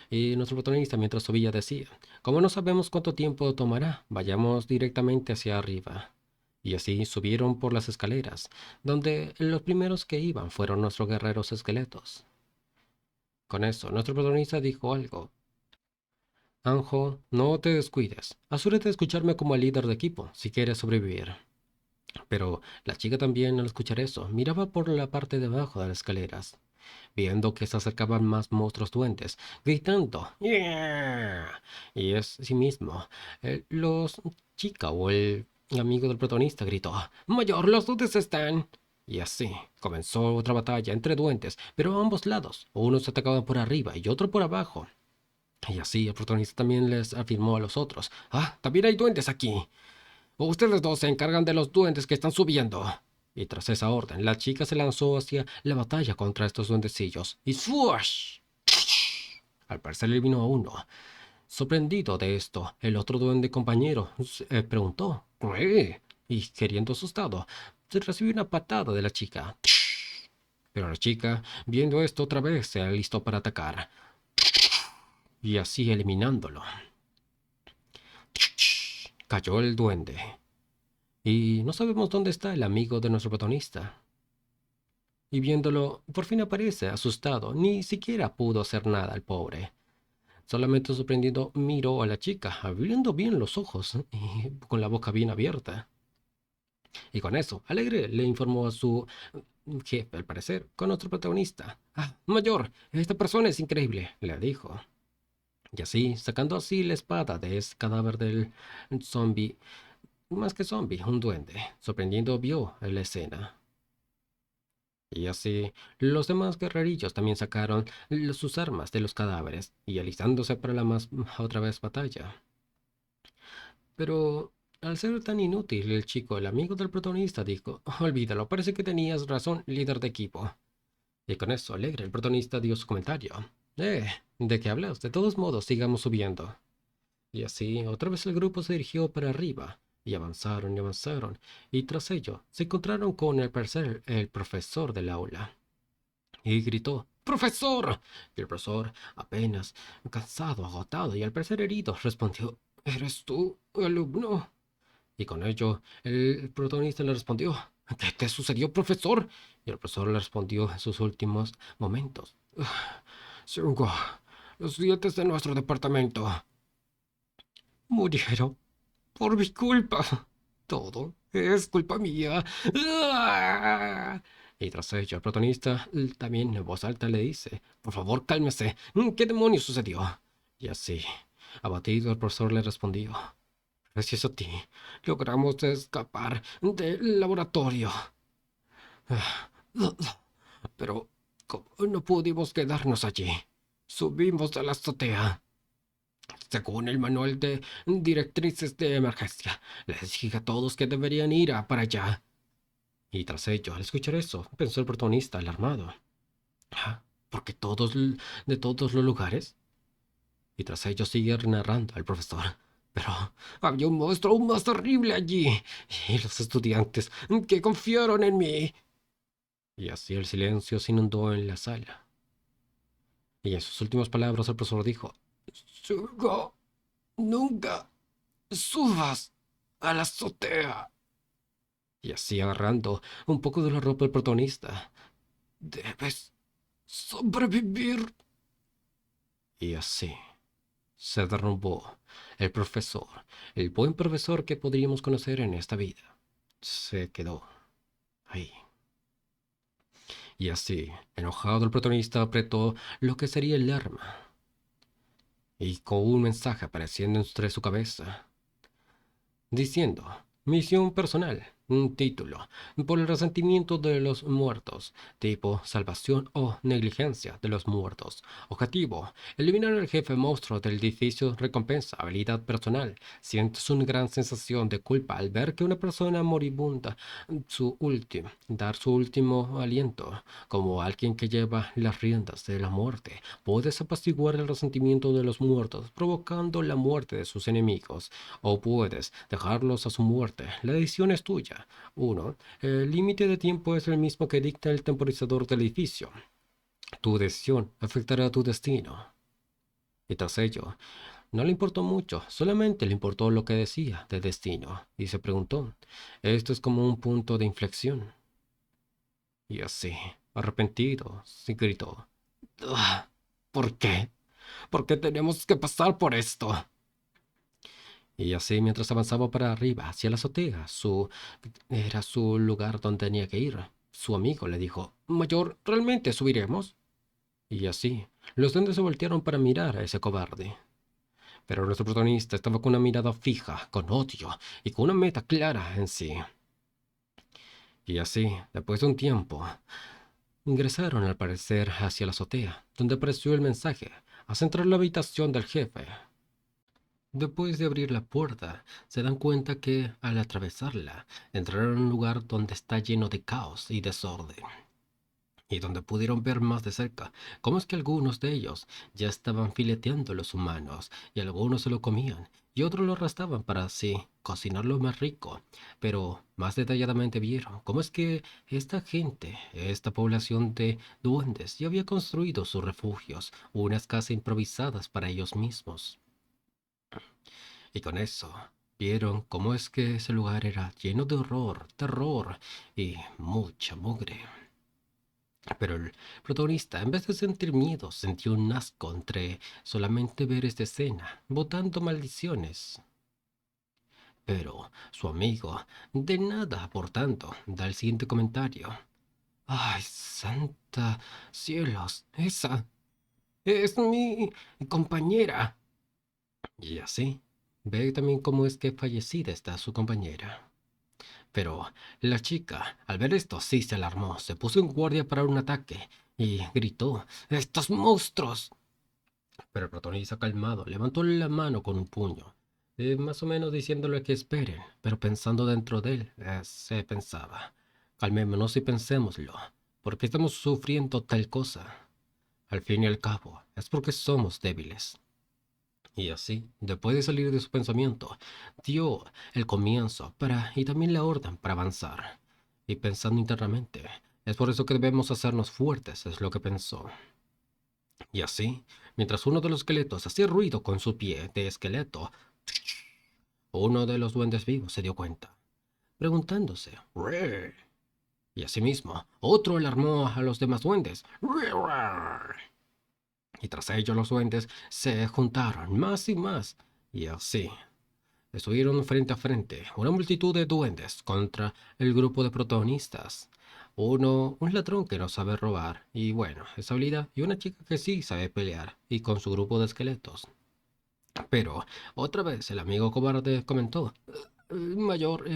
Y nuestro protagonista mientras subía decía, como no sabemos cuánto tiempo tomará, vayamos directamente hacia arriba. Y así subieron por las escaleras, donde los primeros que iban fueron nuestros guerreros esqueletos. Con eso, nuestro protagonista dijo algo. Anjo, no te descuides. Asúrate de escucharme como el líder de equipo, si quieres sobrevivir. Pero la chica también, al escuchar eso, miraba por la parte de abajo de las escaleras, viendo que se acercaban más monstruos duendes, gritando "¡Yeah!". Y es sí mismo, los chica o el amigo del protagonista gritó, Mayor, los duendes están. Y así comenzó otra batalla entre duendes, pero a ambos lados. Unos atacaban por arriba y otro por abajo. Y así el protagonista también les afirmó a los otros, también hay duendes aquí. Ustedes dos se encargan de los duendes que están subiendo. Y tras esa orden, la chica se lanzó hacia la batalla contra estos duendecillos. Y ¡swash! Al parecer le vino a uno. Sorprendido de esto, el otro duende compañero preguntó, ¿qué? Y queriendo asustado, se recibió una patada de la chica. Pero la chica, viendo esto otra vez, se alistó para atacar. Y así eliminándolo. Cayó el duende. Y no sabemos dónde está el amigo de nuestro protagonista. Y viéndolo, por fin aparece, asustado. Ni siquiera pudo hacer nada el pobre. Solamente sorprendido miró a la chica, abriendo bien los ojos y con la boca bien abierta. Y con eso, alegre, le informó a su jefe, al parecer, con otro protagonista. Mayor, esta persona es increíble, le dijo. Y así, sacando así la espada de ese cadáver del zombie, más que zombie, un duende, sorprendiendo vio la escena. Y así, los demás guerrerillos también sacaron sus armas de los cadáveres y alistándose para la más otra vez batalla. Pero al ser tan inútil, el chico, el amigo del protagonista, dijo, olvídalo, parece que tenías razón, líder de equipo. Y con eso, alegre, el protagonista dio su comentario. ¿De qué hablas? De todos modos, sigamos subiendo. Y así, otra vez el grupo se dirigió para arriba, y avanzaron, y tras ello, se encontraron con el profesor del aula. Y gritó, ¡Profesor! Y el profesor, apenas cansado, agotado y al parecer herido, respondió, ¿Eres tú, alumno? Y con ello, el protagonista le respondió, ¿qué te sucedió, profesor? Y el profesor le respondió en sus últimos momentos, Shungo, los dientes de nuestro departamento murieron por mi culpa. Todo es culpa mía. ¡Ah! Y tras ello, el protagonista también en voz alta le dice, por favor, cálmese. ¿Qué demonios sucedió? Y así, abatido, el profesor le respondió, gracias a ti, logramos escapar del laboratorio. Pero, ¿cómo no pudimos quedarnos allí? Subimos a la azotea. Según el manual de directrices de emergencia, les dije a todos que deberían ir para allá. Y tras ello, al escuchar eso, pensó el protagonista alarmado. "Ah, ¿por qué de todos los lugares? Y tras ello sigue narrando el profesor. Pero había un monstruo aún más terrible allí. Y los estudiantes que confiaron en mí. Y así el silencio se inundó en la sala. Y en sus últimas palabras el profesor dijo, Sugo, nunca subas a la azotea. Y así agarrando un poco de la ropa del protagonista. Debes sobrevivir. Y así se derrumbó el profesor, el buen profesor que podríamos conocer en esta vida. Se quedó ahí. Y así, enojado el protagonista apretó lo que sería el arma. Y con un mensaje apareciendo entre su cabeza, diciendo, misión personal, un título, por el resentimiento de los muertos, tipo salvación o negligencia de los muertos. Objetivo, eliminar al jefe monstruo del edificio, recompensa, habilidad personal. Sientes una gran sensación de culpa al ver que una persona moribunda, dar su último aliento, como alguien que lleva las riendas de la muerte. Puedes apaciguar el resentimiento de los muertos, provocando la muerte de sus enemigos o puedes dejarlos a su muerte. La decisión es tuya. 1. El límite de tiempo es el mismo que dicta el temporizador del edificio. Tu decisión afectará tu destino. Y tras ello, no le importó mucho, solamente le importó lo que decía de destino. Y se preguntó, esto es como un punto de inflexión. Y así, arrepentido, se gritó, "Ah, ¿por qué? ¿Por qué tenemos que pasar por esto?" Y así mientras avanzaba para arriba, hacia la azotea, era su lugar donde tenía que ir. Su amigo le dijo, Mayor, ¿realmente subiremos? Y así, los duendes se voltearon para mirar a ese cobarde. Pero nuestro protagonista estaba con una mirada fija, con odio y con una meta clara en sí. Y así, después de un tiempo, ingresaron al parecer hacia la azotea, donde apareció el mensaje, haz entrar a la habitación del jefe. Después de abrir la puerta, se dan cuenta que, al atravesarla, entraron a un lugar donde está lleno de caos y desorden, y donde pudieron ver más de cerca cómo es que algunos de ellos ya estaban fileteando los humanos, y algunos se lo comían, y otros lo arrastraban para así cocinarlo más rico. Pero más detalladamente vieron cómo es que esta gente, esta población de duendes, ya había construido sus refugios, unas casas improvisadas para ellos mismos. Y con eso vieron cómo es que ese lugar era lleno de horror, terror y mucha mugre. Pero el protagonista, en vez de sentir miedo, sintió un asco entre solamente ver esta escena, botando maldiciones. Pero su amigo, de nada por tanto, da el siguiente comentario. ¡Ay, santa cielos! Esa es mi compañera. Y así, ve también cómo es que fallecida está su compañera. Pero la chica, al ver esto, sí se alarmó, se puso en guardia para un ataque y gritó: ¡Estos monstruos! Pero el protagonista, calmado, levantó la mano con un puño, más o menos diciéndole que esperen, pero pensando dentro de él, se pensaba: calmémonos y pensémoslo, ¿por qué estamos sufriendo tal cosa? Al fin y al cabo, es porque somos débiles. Y así, después de salir de su pensamiento, dio el comienzo y también la orden para avanzar. Y pensando internamente, es por eso que debemos hacernos fuertes, es lo que pensó. Y así, mientras uno de los esqueletos hacía ruido con su pie de esqueleto, uno de los duendes vivos se dio cuenta, preguntándose: "¿Rrr?". Y asimismo, otro alarmó a los demás duendes: "Rrr". Y tras ello los duendes se juntaron más y más, y así estuvieron frente a frente una multitud de duendes contra el grupo de protagonistas. Uno, un ladrón que no sabe robar, y bueno, esa habilidad, y una chica que sí sabe pelear, y con su grupo de esqueletos. Pero otra vez el amigo cobarde comentó: Mayor,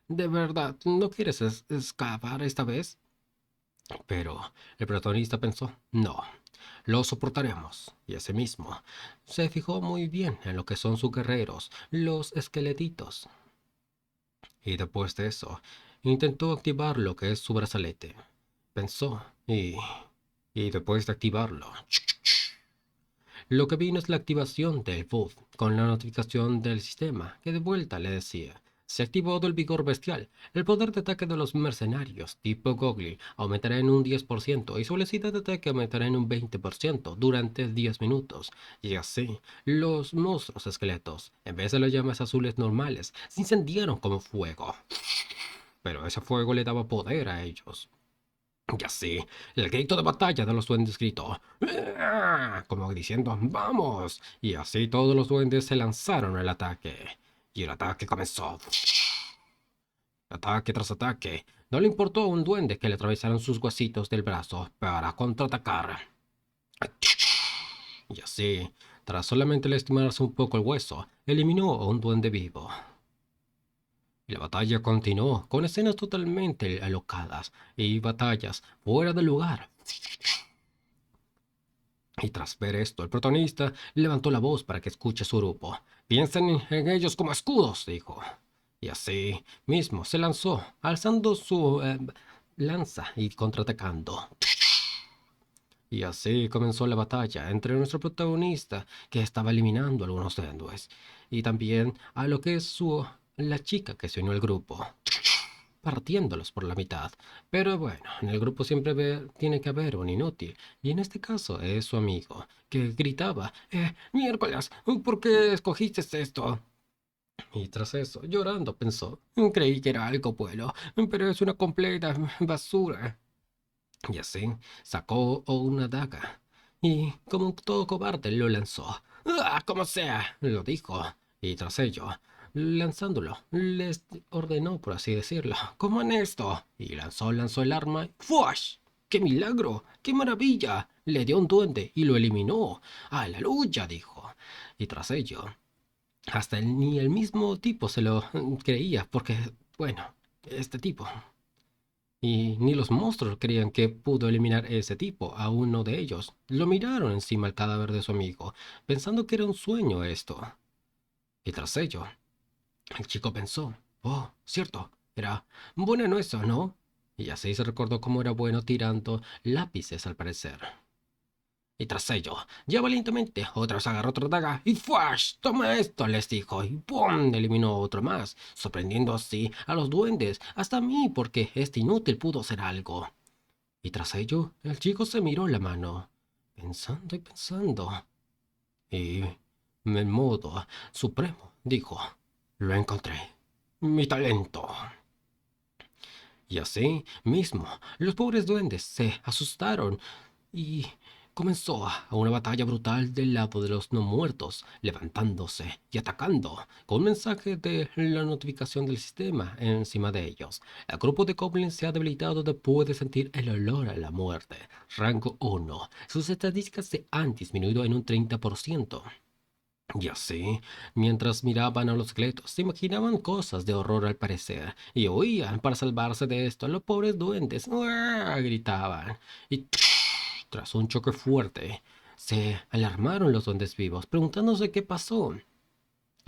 ¿de verdad no quieres escapar esta vez? Pero el protagonista pensó: no, lo soportaremos. Y ese mismo se fijó muy bien en lo que son sus guerreros, los esqueletitos. Y después de eso, intentó activar lo que es su brazalete. Pensó y después de activarlo, lo que vino es la activación del buff, con la notificación del sistema, que de vuelta le decía: se activó el vigor bestial. El poder de ataque de los mercenarios tipo Goblin aumentará en un 10% y su velocidad de ataque aumentará en un 20% durante 10 minutos. Y así, los monstruos esqueletos, en vez de las llamas azules normales, se incendiaron como fuego. Pero ese fuego le daba poder a ellos. Y así, el grito de batalla de los duendes gritó: "¡Ah!", como diciendo: ¡vamos! Y así todos los duendes se lanzaron al ataque. Y el ataque comenzó. Ataque tras ataque. No le importó a un duende que le atravesaron sus huesitos del brazo para contraatacar. Y así, tras solamente lastimarse un poco el hueso, eliminó a un duende vivo. Y la batalla continuó, con escenas totalmente alocadas y batallas fuera de lugar. Y tras ver esto, el protagonista levantó la voz para que escuche su grupo. Piensen en ellos como escudos, dijo. Y así mismo se lanzó, alzando su lanza y contraatacando. Y así comenzó la batalla entre nuestro protagonista, que estaba eliminando a algunos héroes, y también a lo que es la chica que se unió al grupo, partiéndolos por la mitad. Pero bueno, en el grupo siempre tiene que haber un inútil, y en este caso es su amigo, que gritaba: miércoles, ¿por qué escogiste esto? Y tras eso, llorando, pensó: creí que era algo bueno, pero es una completa basura. Y así sacó una daga y, como un todo cobarde, lo lanzó. ¡Ah, como sea!, lo dijo. Y tras ello, lanzándolo, les ordenó, por así decirlo: ¡coman esto! Y lanzó el arma. ¡Fuash! ¡Qué milagro! ¡Qué maravilla! Le dio un duende y lo eliminó. ¡Aleluya!, dijo. Y tras ello, hasta ni el mismo tipo se lo creía, porque, bueno, este tipo. Y ni los monstruos creían que pudo eliminar ese tipo, a uno de ellos. Lo miraron encima al cadáver de su amigo, pensando que era un sueño esto. Y tras ello, el chico pensó: oh, cierto, era bueno eso, ¿no? Y así se recordó cómo era bueno tirando lápices al parecer. Y tras ello, ya valientemente, otra vez agarró otra daga y ¡fuash! ¡Toma esto!, les dijo, y ¡pum!, eliminó otro más, sorprendiendo así a los duendes, hasta a mí, porque este inútil pudo hacer algo. Y tras ello, el chico se miró la mano, pensando y pensando, y en modo supremo dijo: lo encontré, mi talento. Y así mismo, los pobres duendes se asustaron y comenzó una batalla brutal del lado de los no muertos, levantándose y atacando, con un mensaje de la notificación del sistema encima de ellos. El grupo de goblins se ha debilitado después de sentir el olor a la muerte. Rango 1. Sus estadísticas se han disminuido en un 30%. Y así, mientras miraban a los esqueletos, se imaginaban cosas de horror al parecer, y huían para salvarse de esto. Los pobres duendes ¡uah! Gritaban. Y tras un choque fuerte, se alarmaron los duendes vivos, preguntándose qué pasó.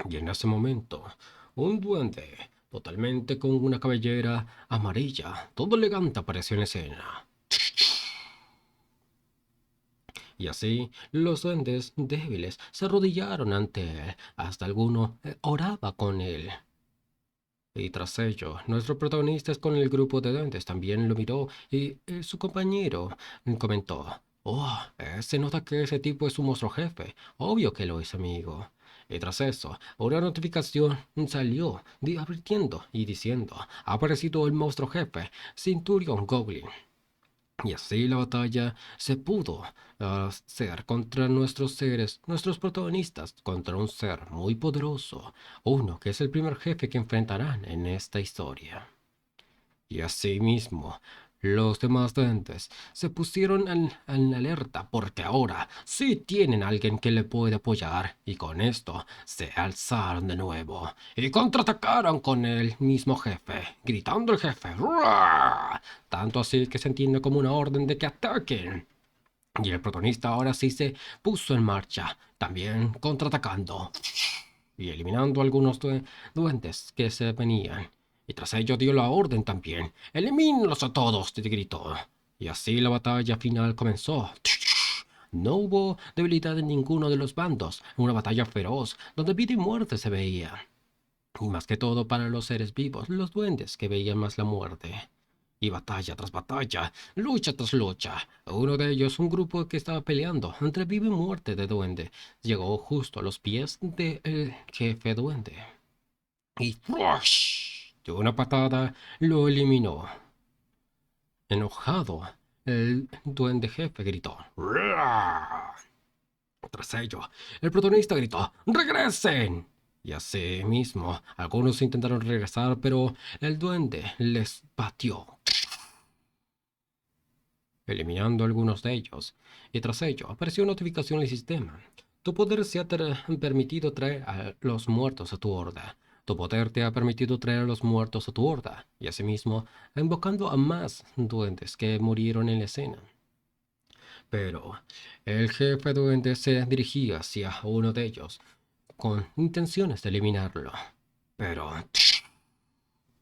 Y en ese momento, un duende, totalmente con una cabellera amarilla, todo elegante, apareció en escena. Y así los duendes débiles se arrodillaron ante él, hasta alguno oraba con él. Y tras ello, nuestro protagonista con el grupo de duendes también lo miró y su compañero comentó, oh, se nota que ese tipo es un monstruo jefe, obvio que lo es, amigo. Y tras eso, una notificación salió advirtiendo y diciendo, ha aparecido el monstruo jefe, Centurion Goblin. Y así la batalla se pudo hacer contra nuestros seres, nuestros protagonistas, contra un ser muy poderoso, uno que es el primer jefe que enfrentarán en esta historia. Y asimismo, los demás duendes se pusieron en alerta porque ahora sí tienen a alguien que le puede apoyar y con esto se alzaron de nuevo y contraatacaron con el mismo jefe, gritando el jefe, "¡Ruah!", tanto así que se entiende como una orden de que ataquen. Y el protagonista ahora sí se puso en marcha, también contraatacando y eliminando algunos duendes que se venían. Y tras ello dio la orden también. ¡Elimínalos a todos!, te gritó. Y así la batalla final comenzó. No hubo debilidad en ninguno de los bandos. Una batalla feroz, donde vida y muerte se veía. Y más que todo para los seres vivos, los duendes que veían más la muerte. Y batalla tras batalla, lucha tras lucha. Uno de ellos, un grupo que estaba peleando entre vida y muerte de duende, llegó justo a los pies del jefe duende. Y ¡rush!, de una patada lo eliminó. Enojado, el duende jefe gritó, "¡Ruah!". Tras ello, el protagonista gritó, ¡regresen! Y así mismo, algunos intentaron regresar, pero el duende les batió, eliminando a algunos de ellos. Y tras ello, apareció una notificación en el sistema. Tu poder se ha permitido traer a los muertos a tu horda. Tu poder te ha permitido traer a los muertos a tu horda. Y asimismo, invocando a más duendes que murieron en la escena. Pero el jefe duende se dirigía hacia uno de ellos, con intenciones de eliminarlo. Pero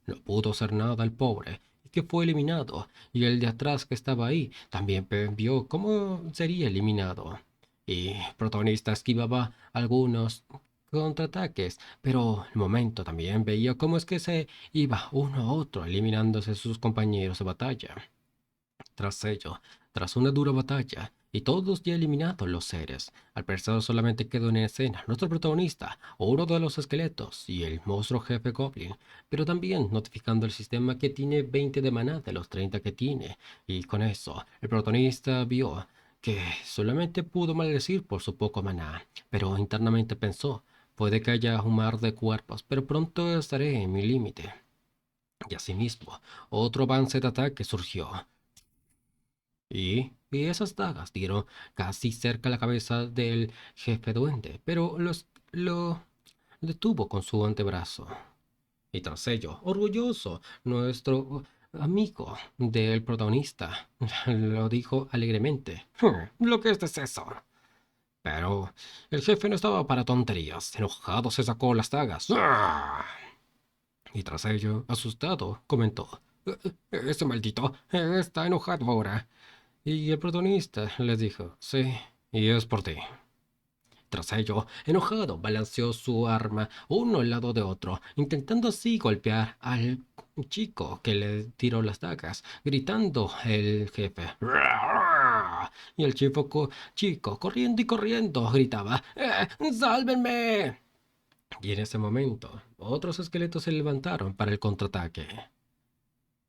no pudo hacer nada el pobre, y que fue eliminado, y el de atrás que estaba ahí también vio cómo sería eliminado. Y el protagonista esquivaba algunos contraataques, pero el momento también veía cómo es que se iba uno a otro eliminándose sus compañeros de batalla. Tras ello, tras una dura batalla, y todos ya eliminados los seres, al parecer solamente quedó en escena nuestro protagonista, uno de los esqueletos y el monstruo jefe Goblin, pero también notificando al sistema que tiene 20 de maná de los 30 que tiene, y con eso el protagonista vio que solamente pudo maldecir por su poco maná, pero internamente pensó, puede que haya un mar de cuerpos, pero pronto estaré en mi límite. Y asimismo, otro avance de ataque surgió, y esas dagas dieron casi cerca la cabeza del jefe duende, pero lo detuvo con su antebrazo. Y tras ello, orgulloso, nuestro amigo del protagonista lo dijo alegremente. Lo que es eso. Pero el jefe no estaba para tonterías. Enojado se sacó las dagas. ¡Ah! Y tras ello, asustado, comentó. Ese maldito está enojado ahora. Y el protagonista les dijo, sí, y es por ti. Tras ello, enojado, balanceó su arma uno al lado de otro, intentando así golpear al chico que le tiró las dagas, gritando el jefe. Y el chico, corriendo y corriendo, gritaba, ¡sálvenme! Y en ese momento, otros esqueletos se levantaron para el contraataque.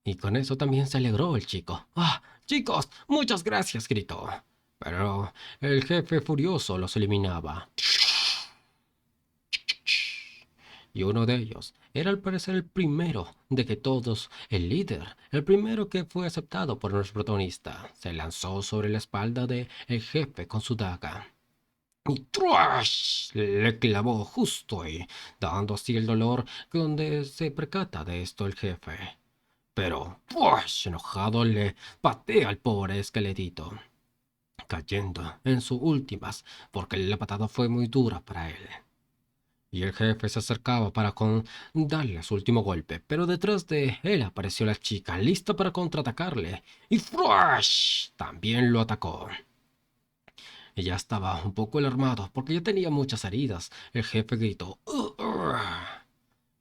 Y con eso también se alegró el chico. ¡Ah, chicos! ¡Muchas gracias!, gritó. Pero el jefe furioso los eliminaba. Y uno de ellos era al parecer el primero de que todos, el líder, el primero que fue aceptado por nuestro protagonista. Se lanzó sobre la espalda del jefe con su daga. y ¡truash! Le clavó justo ahí, dando así el dolor donde se percata de esto el jefe. Pero, ¡push! Enojado le patea al pobre esqueletito, cayendo en sus últimas, porque la patada fue muy dura para él. Y el jefe se acercaba para darle su último golpe, pero detrás de él apareció la chica, lista para contraatacarle, y ¡frush! También lo atacó. Ella estaba un poco alarmado porque ya tenía muchas heridas. El jefe gritó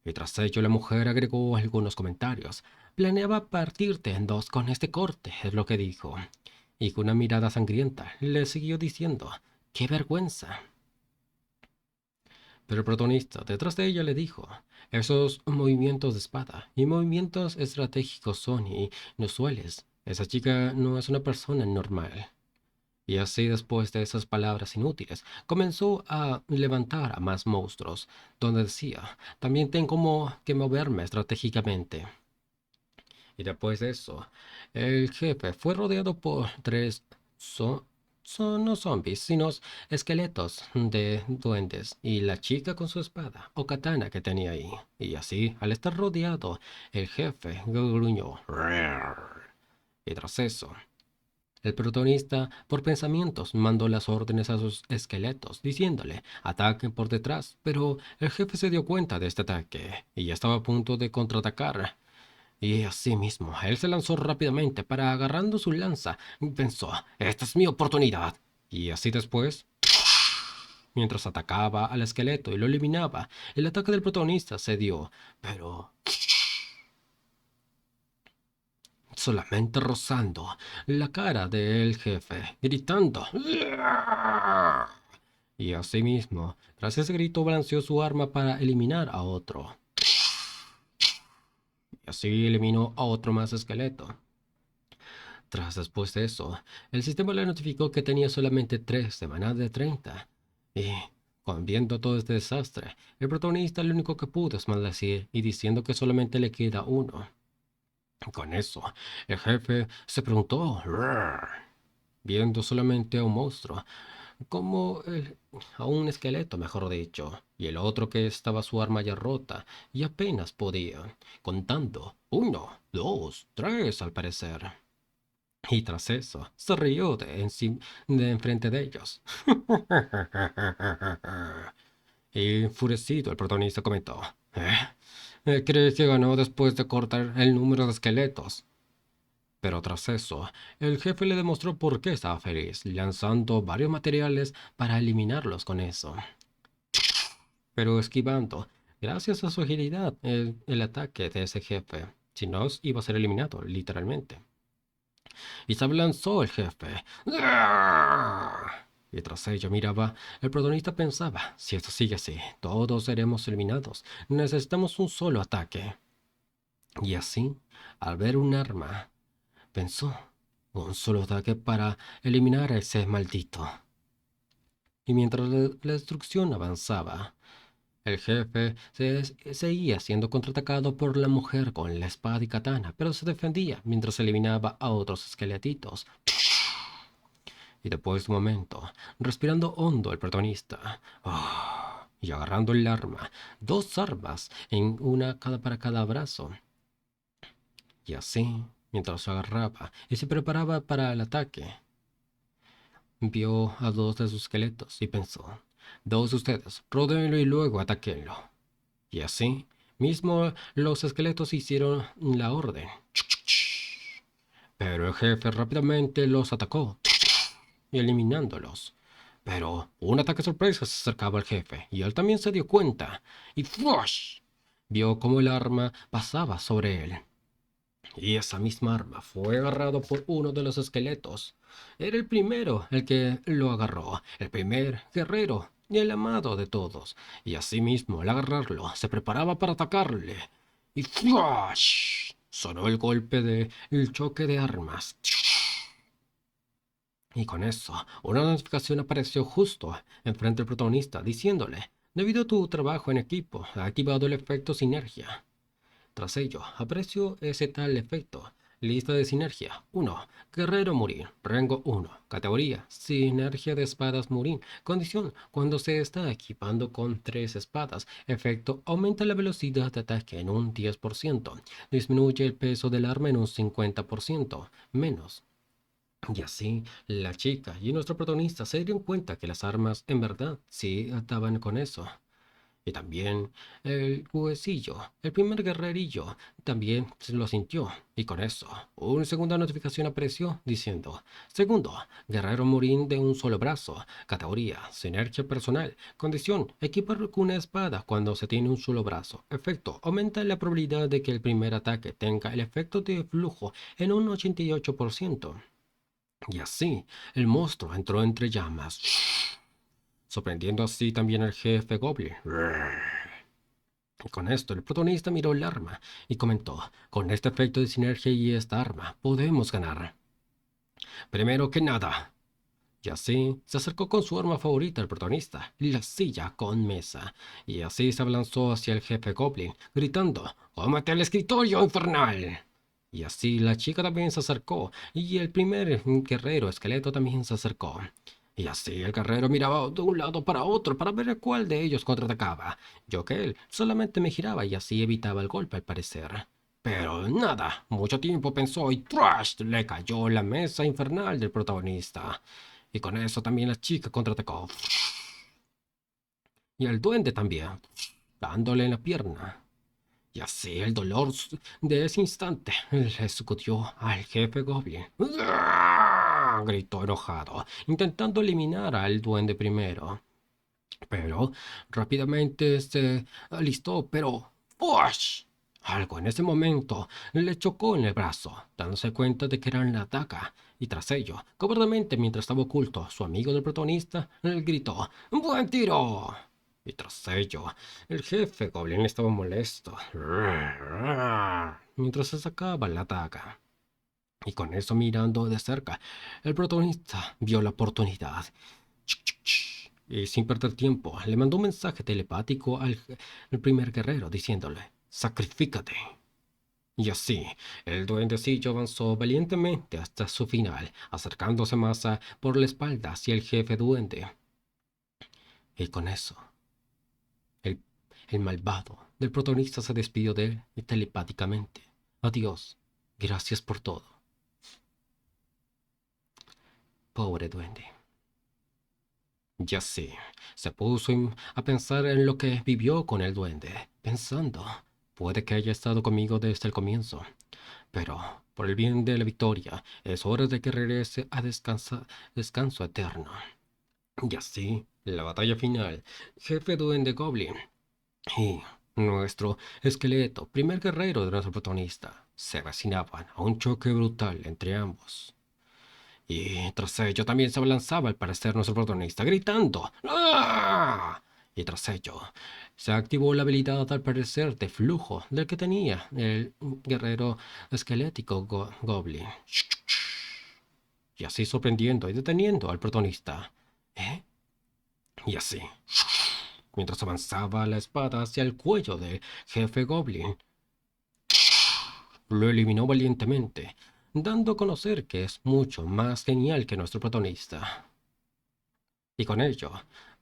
y tras ello la mujer agregó algunos comentarios. Planeaba partirte en dos con este corte, es lo que dijo. Y con una mirada sangrienta le siguió diciendo, ¡qué vergüenza! Pero el protagonista detrás de ella le dijo, esos movimientos de espada y movimientos estratégicos son inusuales. Esa chica no es una persona normal. Y así después de esas palabras inútiles, comenzó a levantar a más monstruos, donde decía, también tengo que moverme estratégicamente. Y después de eso, el jefe fue rodeado por tres, so- no zombies, sino esqueletos de duendes, y la chica con su espada o katana que tenía ahí. Y así, al estar rodeado, el jefe gruñó. Y tras eso, el protagonista, por pensamientos, mandó las órdenes a sus esqueletos, diciéndole, ataquen por detrás, pero el jefe se dio cuenta de este ataque y ya estaba a punto de contraatacar. Y así mismo, él se lanzó rápidamente para agarrando su lanza, y pensó, esta es mi oportunidad. Y así después, mientras atacaba al esqueleto y lo eliminaba, el ataque del protagonista se dio, pero solamente rozando la cara del jefe, gritando. Y asimismo, tras ese grito balanceó su arma para eliminar a otro. Y así eliminó a otro más esqueleto. Tras después de eso, el sistema le notificó que tenía solamente 3 semanas de 30. Y, viendo todo este desastre, el protagonista lo único que pudo es maldecir y diciendo que solamente le queda uno. Con eso, el jefe se preguntó, viendo solamente a un monstruo, a un esqueleto, mejor dicho, y el otro que estaba su arma ya rota, y apenas podía, contando 1, 2, 3 al parecer. Y tras eso, se rió de enfrente de ellos. Y enfurecido, el protagonista comentó, ¿crees que ganó después de cortar el número de esqueletos? Pero tras eso, el jefe le demostró por qué estaba feliz, lanzando varios materiales para eliminarlos con eso. Pero esquivando, gracias a su agilidad, el ataque de ese jefe, si no, iba a ser eliminado, literalmente. Y se lanzó el jefe. Y tras ello miraba, el protagonista pensaba, si esto sigue así, todos seremos eliminados. Necesitamos un solo ataque. Y así, al ver un arma, pensó, un solo ataque para eliminar a ese maldito. Y mientras la destrucción avanzaba, el jefe seguía siendo contraatacado por la mujer con la espada y katana, pero se defendía mientras eliminaba a otros esqueletitos. Y después de un momento, respirando hondo el protagonista, y agarrando el arma, 2 armas, en una para cada brazo. Y así, mientras se agarraba y se preparaba para el ataque, vio a 2 de sus esqueletos y pensó, 2 de ustedes, rodéenlo y luego ataquenlo. Y así mismo los esqueletos hicieron la orden. Pero el jefe rápidamente los atacó, y eliminándolos. Pero un ataque sorpresa se acercaba al jefe, y él también se dio cuenta, y ¡flush! Vio cómo el arma pasaba sobre él. Y esa misma arma fue agarrado por uno de los esqueletos. Era el primero el que lo agarró, el primer guerrero y el amado de todos. Y asimismo, al agarrarlo, se preparaba para atacarle. Y ¡flush! Sonó el golpe del choque de armas. Y con eso, una notificación apareció justo enfrente del protagonista, diciéndole, debido a tu trabajo en equipo, ha activado el efecto sinergia. Tras ello, apareció ese tal efecto, Lista de sinergia. 1. Guerrero Murin. Rango 1. Categoría. Sinergia de espadas Murin. Condición. Cuando se está equipando con 3 espadas. Efecto. Aumenta la velocidad de ataque en un 10%. Disminuye el peso del arma en un 50%. Menos. Y así, la chica y nuestro protagonista se dieron cuenta que las armas en verdad sí ataban con eso. Y también el huesillo, el primer guerrerillo, también se lo sintió. Y con eso, una segunda notificación apareció diciendo: segundo, guerrero morín de un solo brazo. Categoría, sinergia personal. Condición, equipar con una espada cuando se tiene un solo brazo. Efecto, aumenta la probabilidad de que el primer ataque tenga el efecto de flujo en un 88%. Y así, el monstruo entró entre llamas, sorprendiendo así también al jefe Goblin. Y con esto, el protagonista miró el arma y comentó: con este efecto de sinergia y esta arma, podemos ganar. Primero que nada. Y así, se acercó con su arma favorita al protagonista, la silla con mesa. Y así se abalanzó hacia el jefe Goblin, gritando: ¡cómete el escritorio infernal! Y así la chica también se acercó, y el primer guerrero esqueleto también se acercó. Y así el guerrero miraba de un lado para otro para ver a cuál de ellos contraatacaba. Yo que él solamente me giraba y así evitaba el golpe al parecer. Pero nada, mucho tiempo pensó y ¡trash! Le cayó la mesa infernal del protagonista. Y con eso también la chica contraatacó. Y el duende también, dándole en la pierna. Y así el dolor de ese instante le sacudió al jefe Goblin. ¡Ah! Gritó enojado, intentando eliminar al duende primero. Pero rápidamente se alistó, pero ¡push! Algo en ese momento le chocó en el brazo, dándose cuenta de que era la daga. Y tras ello, cobardemente mientras estaba oculto, su amigo del protagonista le gritó: ¡buen tiro! Y tras ello, el jefe Goblin estaba molesto mientras se sacaba la daga. Y con eso mirando de cerca, el protagonista vio la oportunidad. Y sin perder tiempo, le mandó un mensaje telepático al primer guerrero diciéndole: ¡sacrifícate! Y así, el duendecillo avanzó valientemente hasta su final, acercándose más por la espalda hacia el jefe duende. Y con eso, el, el malvado del protagonista se despidió de él telepáticamente. Adiós, gracias por todo. Pobre duende. Ya sé, se puso a pensar en lo que vivió con el duende, pensando: puede que haya estado conmigo desde el comienzo, pero por el bien de la victoria, es hora de que regrese a descanso eterno. Y así, la batalla final, jefe duende Goblin y nuestro esqueleto, primer guerrero de nuestro protagonista, se avecinaban a un choque brutal entre ambos. Y tras ello también se abalanzaba al parecer nuestro protagonista, gritando ¡ah! Y tras ello se activó la habilidad al parecer de flujo del que tenía el guerrero esquelético Goblin. Y así sorprendiendo y deteniendo al protagonista. ¿Eh? Y así, mientras avanzaba la espada hacia el cuello del jefe Goblin, lo eliminó valientemente, dando a conocer que es mucho más genial que nuestro protagonista. Y con ello,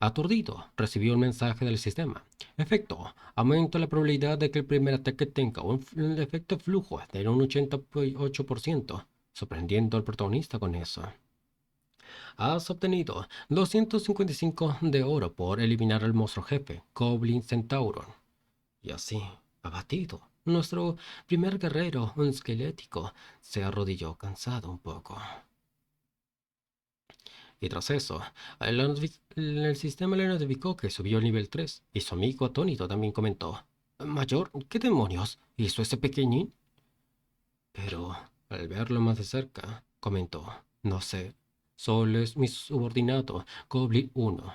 aturdido, recibió un mensaje del sistema. Efecto: aumenta la probabilidad de que el primer ataque tenga un efecto flujo de un 88%, sorprendiendo al protagonista con eso. Has obtenido 255 de oro por eliminar al monstruo jefe, Goblin Centauron. Y así, abatido, nuestro primer guerrero, un esquelético, se arrodilló cansado un poco. Y tras eso, el sistema le notificó que subió al nivel 3, y su amigo atónito también comentó: Mayor, ¿qué demonios hizo ese pequeñín? Pero al verlo más de cerca, comentó: no sé, solo es mi subordinado, Goblin 1.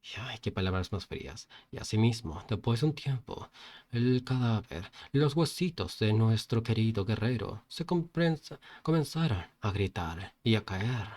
Y ay, qué palabras más frías. Y asimismo, después de un tiempo, el cadáver, los huesitos de nuestro querido guerrero se comenzaron a gritar y a caer.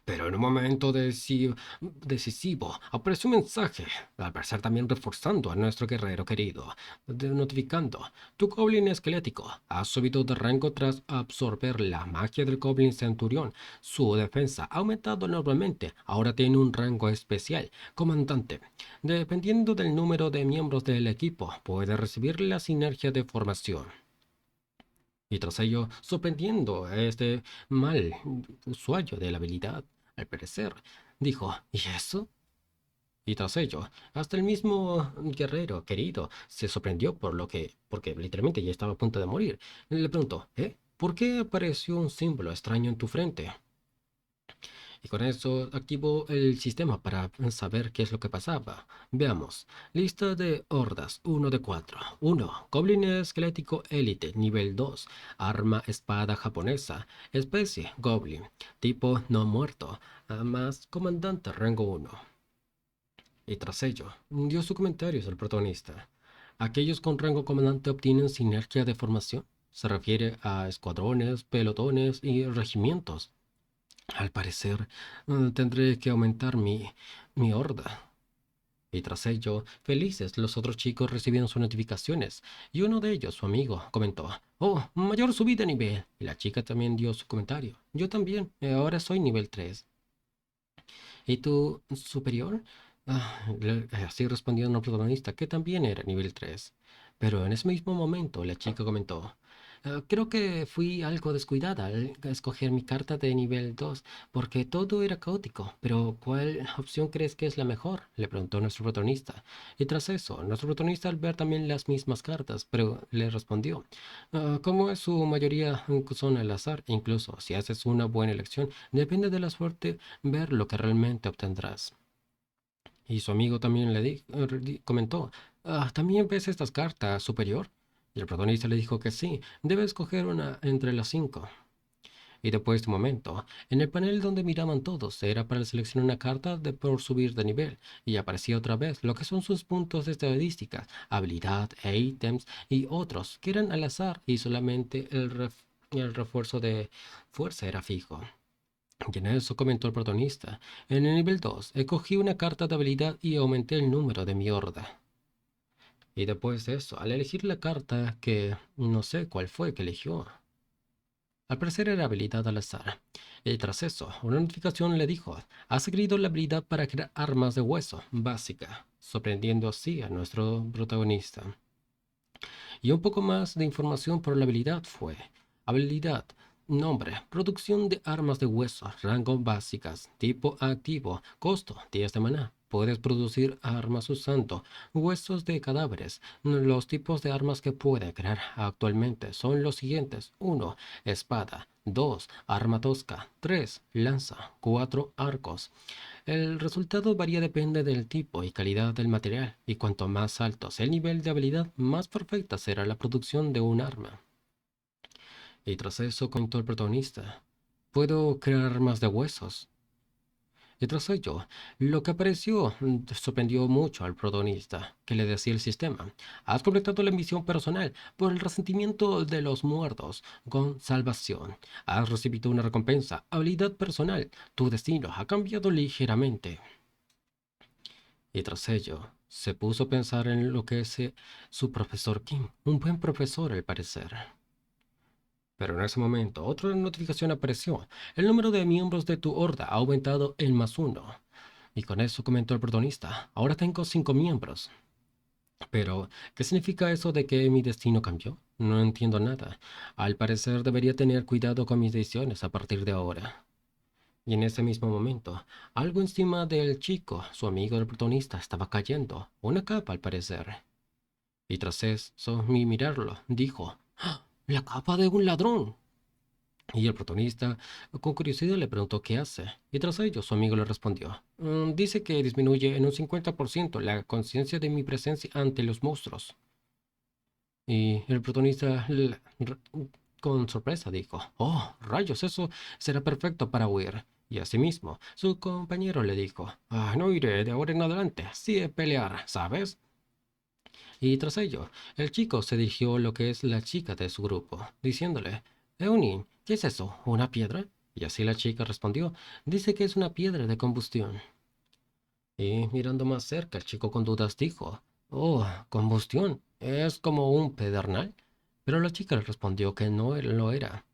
Pero en un momento decisivo apareció un mensaje, al parecer también reforzando a nuestro guerrero querido, notificando: tu goblin esquelético ha subido de rango tras absorber la magia del goblin centurión. Su defensa ha aumentado enormemente, ahora tiene un rango especial, comandante. Dependiendo del número de miembros del equipo, puede recibir la sinergia de formación. Y tras ello, sorprendiendo a este mal usuario de la habilidad, al parecer, dijo: ¿y eso? Y tras ello, hasta el mismo guerrero querido se sorprendió porque literalmente ya estaba a punto de morir. Le preguntó: ¿por qué apareció un símbolo extraño en tu frente? Y con eso activó el sistema para saber qué es lo que pasaba. Veamos. Lista de hordas: 1 de 4. 1. Goblin esquelético élite, nivel 2. Arma espada japonesa. Especie: Goblin. Tipo: no muerto. Más comandante, rango 1. Y tras ello, dio sus comentarios al protagonista. Aquellos con rango comandante obtienen sinergia de formación. Se refiere a escuadrones, pelotones y regimientos. Al parecer, tendré que aumentar mi horda. Y tras ello, felices, los otros chicos recibieron sus notificaciones, y uno de ellos, su amigo, comentó: oh, mayor subida de nivel. Y la chica también dio su comentario: yo también, ahora soy nivel 3. ¿Y tu superior? Así respondió el protagonista, que también era nivel 3. Pero en ese mismo momento la chica comentó: creo que fui algo descuidada al escoger mi carta de nivel 2 porque todo era caótico. Pero ¿cuál opción crees que es la mejor?, le preguntó nuestro protagonista. Y tras eso, nuestro protagonista, al ver también las mismas cartas, pero le respondió: como es su mayoría son al azar, incluso si haces una buena elección, depende de la suerte ver lo que realmente obtendrás. Y su amigo también comentó: ¿también ves estas cartas superior? Y el protagonista le dijo que sí, debe escoger una entre las 5. Y después de un momento, en el panel donde miraban todos, era para seleccionar una carta por subir de nivel, y aparecía otra vez lo que son sus puntos de estadísticas, habilidad e ítems, y otros que eran al azar, y solamente el refuerzo de fuerza era fijo. Y en eso comentó el protagonista: en el nivel 2, escogí una carta de habilidad y aumenté el número de mi horda. Y después de eso, al elegir la carta que no sé cuál fue que eligió, al parecer era habilidad al azar. Y tras eso, una notificación le dijo: has adquirido la habilidad para crear armas de hueso básica, sorprendiendo así a nuestro protagonista. Y un poco más de información por la habilidad fue: habilidad, nombre, producción de armas de hueso, rango básicas, tipo activo, costo 10 de maná. Puedes producir armas usando huesos de cadáveres. Los tipos de armas que puede crear actualmente son los siguientes: 1. Espada. 2. Arma tosca. 3. Lanza. 4. Arcos. El resultado varía, depende del tipo y calidad del material, y cuanto más alto sea el nivel de habilidad, más perfecta será la producción de un arma. Y tras eso contó el protagonista: puedo crear armas de huesos. Y tras ello, lo que apareció sorprendió mucho al protagonista, que le decía el sistema: has completado la misión personal por el resentimiento de los muertos con salvación. Has recibido una recompensa, habilidad personal. Tu destino ha cambiado ligeramente. Y tras ello, se puso a pensar en lo que es su profesor Kim, un buen profesor al parecer. Pero en ese momento, otra notificación apareció: el número de miembros de tu horda ha aumentado en +1. Y con eso comentó el protagonista: ahora tengo 5 miembros. Pero, ¿qué significa eso de que mi destino cambió? No entiendo nada. Al parecer debería tener cuidado con mis decisiones a partir de ahora. Y en ese mismo momento, algo encima del chico, su amigo del protagonista, estaba cayendo. Una capa, al parecer. Y tras eso, mirarlo, dijo: ¡ah! ¡La capa de un ladrón! Y el protagonista, con curiosidad, le preguntó qué hace. Y tras ello, su amigo le respondió: dice que disminuye en un 50% la conciencia de mi presencia ante los monstruos. Y el protagonista, con sorpresa, dijo: oh, rayos, eso será perfecto para huir. Y asimismo, su compañero le dijo: no iré de ahora en adelante, sí de pelear, ¿sabes? Y tras ello, el chico se dirigió a lo que es la chica de su grupo, diciéndole: Eunice, ¿qué es eso? ¿Una piedra? Y así la chica respondió, dice que es una piedra de combustión. Y mirando más cerca, el chico con dudas dijo, oh, combustión, es como un pedernal. Pero la chica le respondió que no lo era.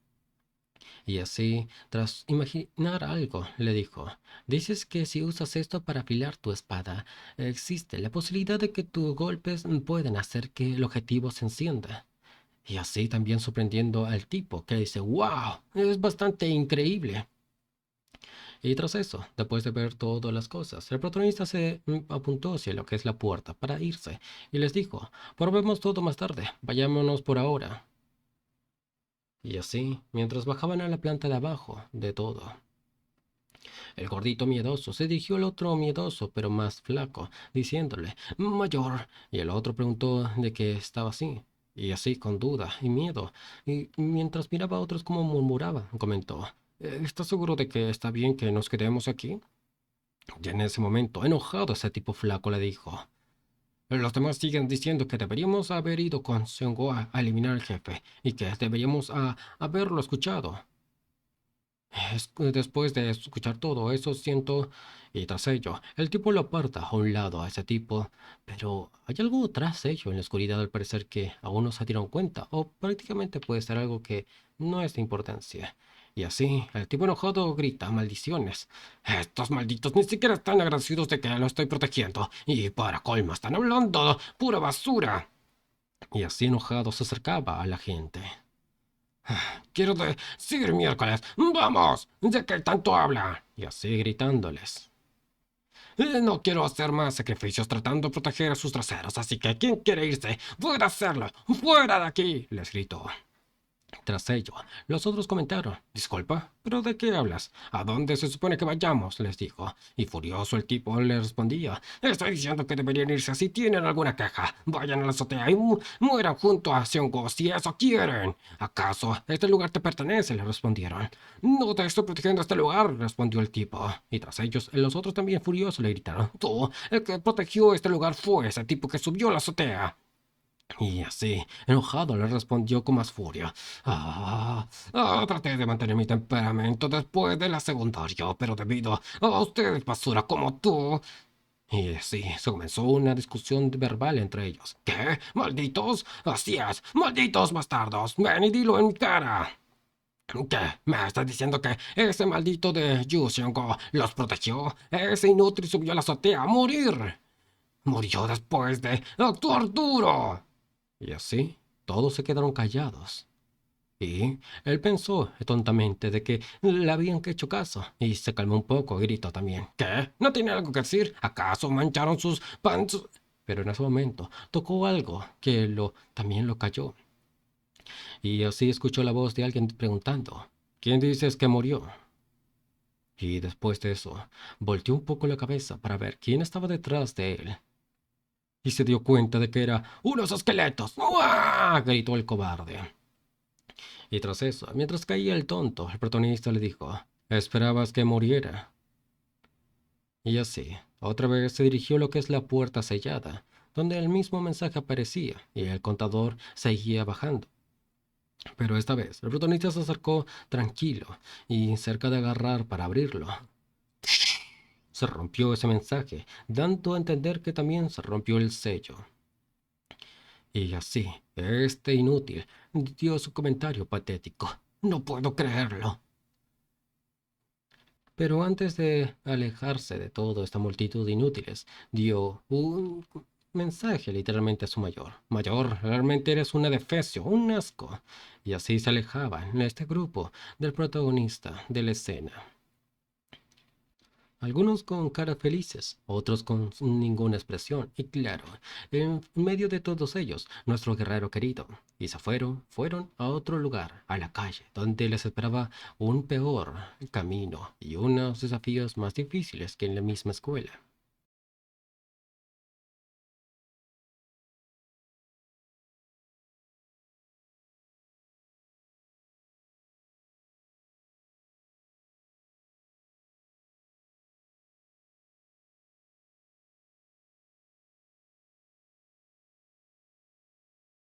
Y así, tras imaginar algo, le dijo, dices que si usas esto para afilar tu espada, existe la posibilidad de que tus golpes pueden hacer que el objetivo se encienda. Y así también sorprendiendo al tipo, que dice, wow, es bastante increíble. Y tras eso, después de ver todas las cosas, el protagonista se apuntó hacia lo que es la puerta para irse y les dijo, probemos todo más tarde, vayámonos por ahora. Y así, mientras bajaban a la planta de abajo de todo, el gordito miedoso se dirigió al otro miedoso, pero más flaco, diciéndole, mayor. Y el otro preguntó de qué estaba así. Y así, con duda y miedo, y mientras miraba a otros como murmuraba, comentó, ¿estás seguro de que está bien que nos quedemos aquí? Y en ese momento, enojado, ese tipo flaco le dijo, los demás siguen diciendo que deberíamos haber ido con Seongo a eliminar al jefe y que deberíamos haberlo escuchado. Después de escuchar todo eso, siento, y tras ello, el tipo lo aparta a un lado a ese tipo, pero hay algo tras ello en la oscuridad al parecer que aún no se dieron cuenta, o prácticamente puede ser algo que no es de importancia. Y así, el tipo enojado grita maldiciones. Estos malditos ni siquiera están agradecidos de que lo estoy protegiendo, y para colmo están hablando pura basura. Y así enojado se acercaba a la gente. Quiero decir miércoles. ¡Vamos! ¿De qué tanto habla? Y así gritándoles. No quiero hacer más sacrificios tratando de proteger a sus traseros, así que quien quiere irse, puede hacerlo. ¡Fuera de aquí! Les gritó. Tras ello, los otros comentaron, disculpa, ¿pero de qué hablas? ¿A dónde se supone que vayamos? Les dijo. Y furioso el tipo le respondía, estoy diciendo que deberían irse si tienen alguna queja. Vayan a la azotea y mueran junto a Seongo si eso quieren. ¿Acaso este lugar te pertenece? Le respondieron. No te estoy protegiendo este lugar, respondió el tipo. Y tras ellos, los otros también furiosos le gritaron, tú, el que protegió este lugar fue ese tipo que subió a la azotea. Y así, enojado, le respondió con más furia. Traté de mantener mi temperamento después de la secundaria, pero debido a ustedes, basura como tú. Y así, se comenzó una discusión verbal entre ellos. ¿Qué? ¿Malditos? Así es, malditos bastardos. Ven y dilo en mi cara. ¿Qué? ¿Me estás diciendo que ese maldito de Yu Seongo los protegió? Ese inútil subió a la azotea a morir. Murió después de actuar duro. Y así, todos se quedaron callados. Y él pensó tontamente de que le habían hecho caso, y se calmó un poco y gritó también. ¿Qué? ¿No tiene algo que decir? ¿Acaso mancharon sus pants? Pero en ese momento tocó algo que también lo calló. Y así escuchó la voz de alguien preguntando, ¿quién dices que murió? Y después de eso, volteó un poco la cabeza para ver quién estaba detrás de él. Y se dio cuenta de que era unos esqueletos. ¡Uah! Gritó el cobarde. Y tras eso, mientras caía el tonto, el protagonista le dijo, ¿esperabas que muriera? Y así, otra vez se dirigió a lo que es la puerta sellada, donde el mismo mensaje aparecía y el contador seguía bajando. Pero esta vez, el protagonista se acercó tranquilo y cerca de agarrar para abrirlo. Se rompió ese mensaje, dando a entender que también se rompió el sello. Y así, este inútil dio su comentario patético. No puedo creerlo. Pero antes de alejarse de toda esta multitud de inútiles, dio un mensaje literalmente a su mayor. Mayor, realmente eres un adefesio, un asco. Y así se alejaban este grupo del protagonista de la escena. Algunos con caras felices, otros con ninguna expresión, y claro, en medio de todos ellos, nuestro guerrero querido. Y se fueron a otro lugar, a la calle, donde les esperaba un peor camino y unos desafíos más difíciles que en la misma escuela.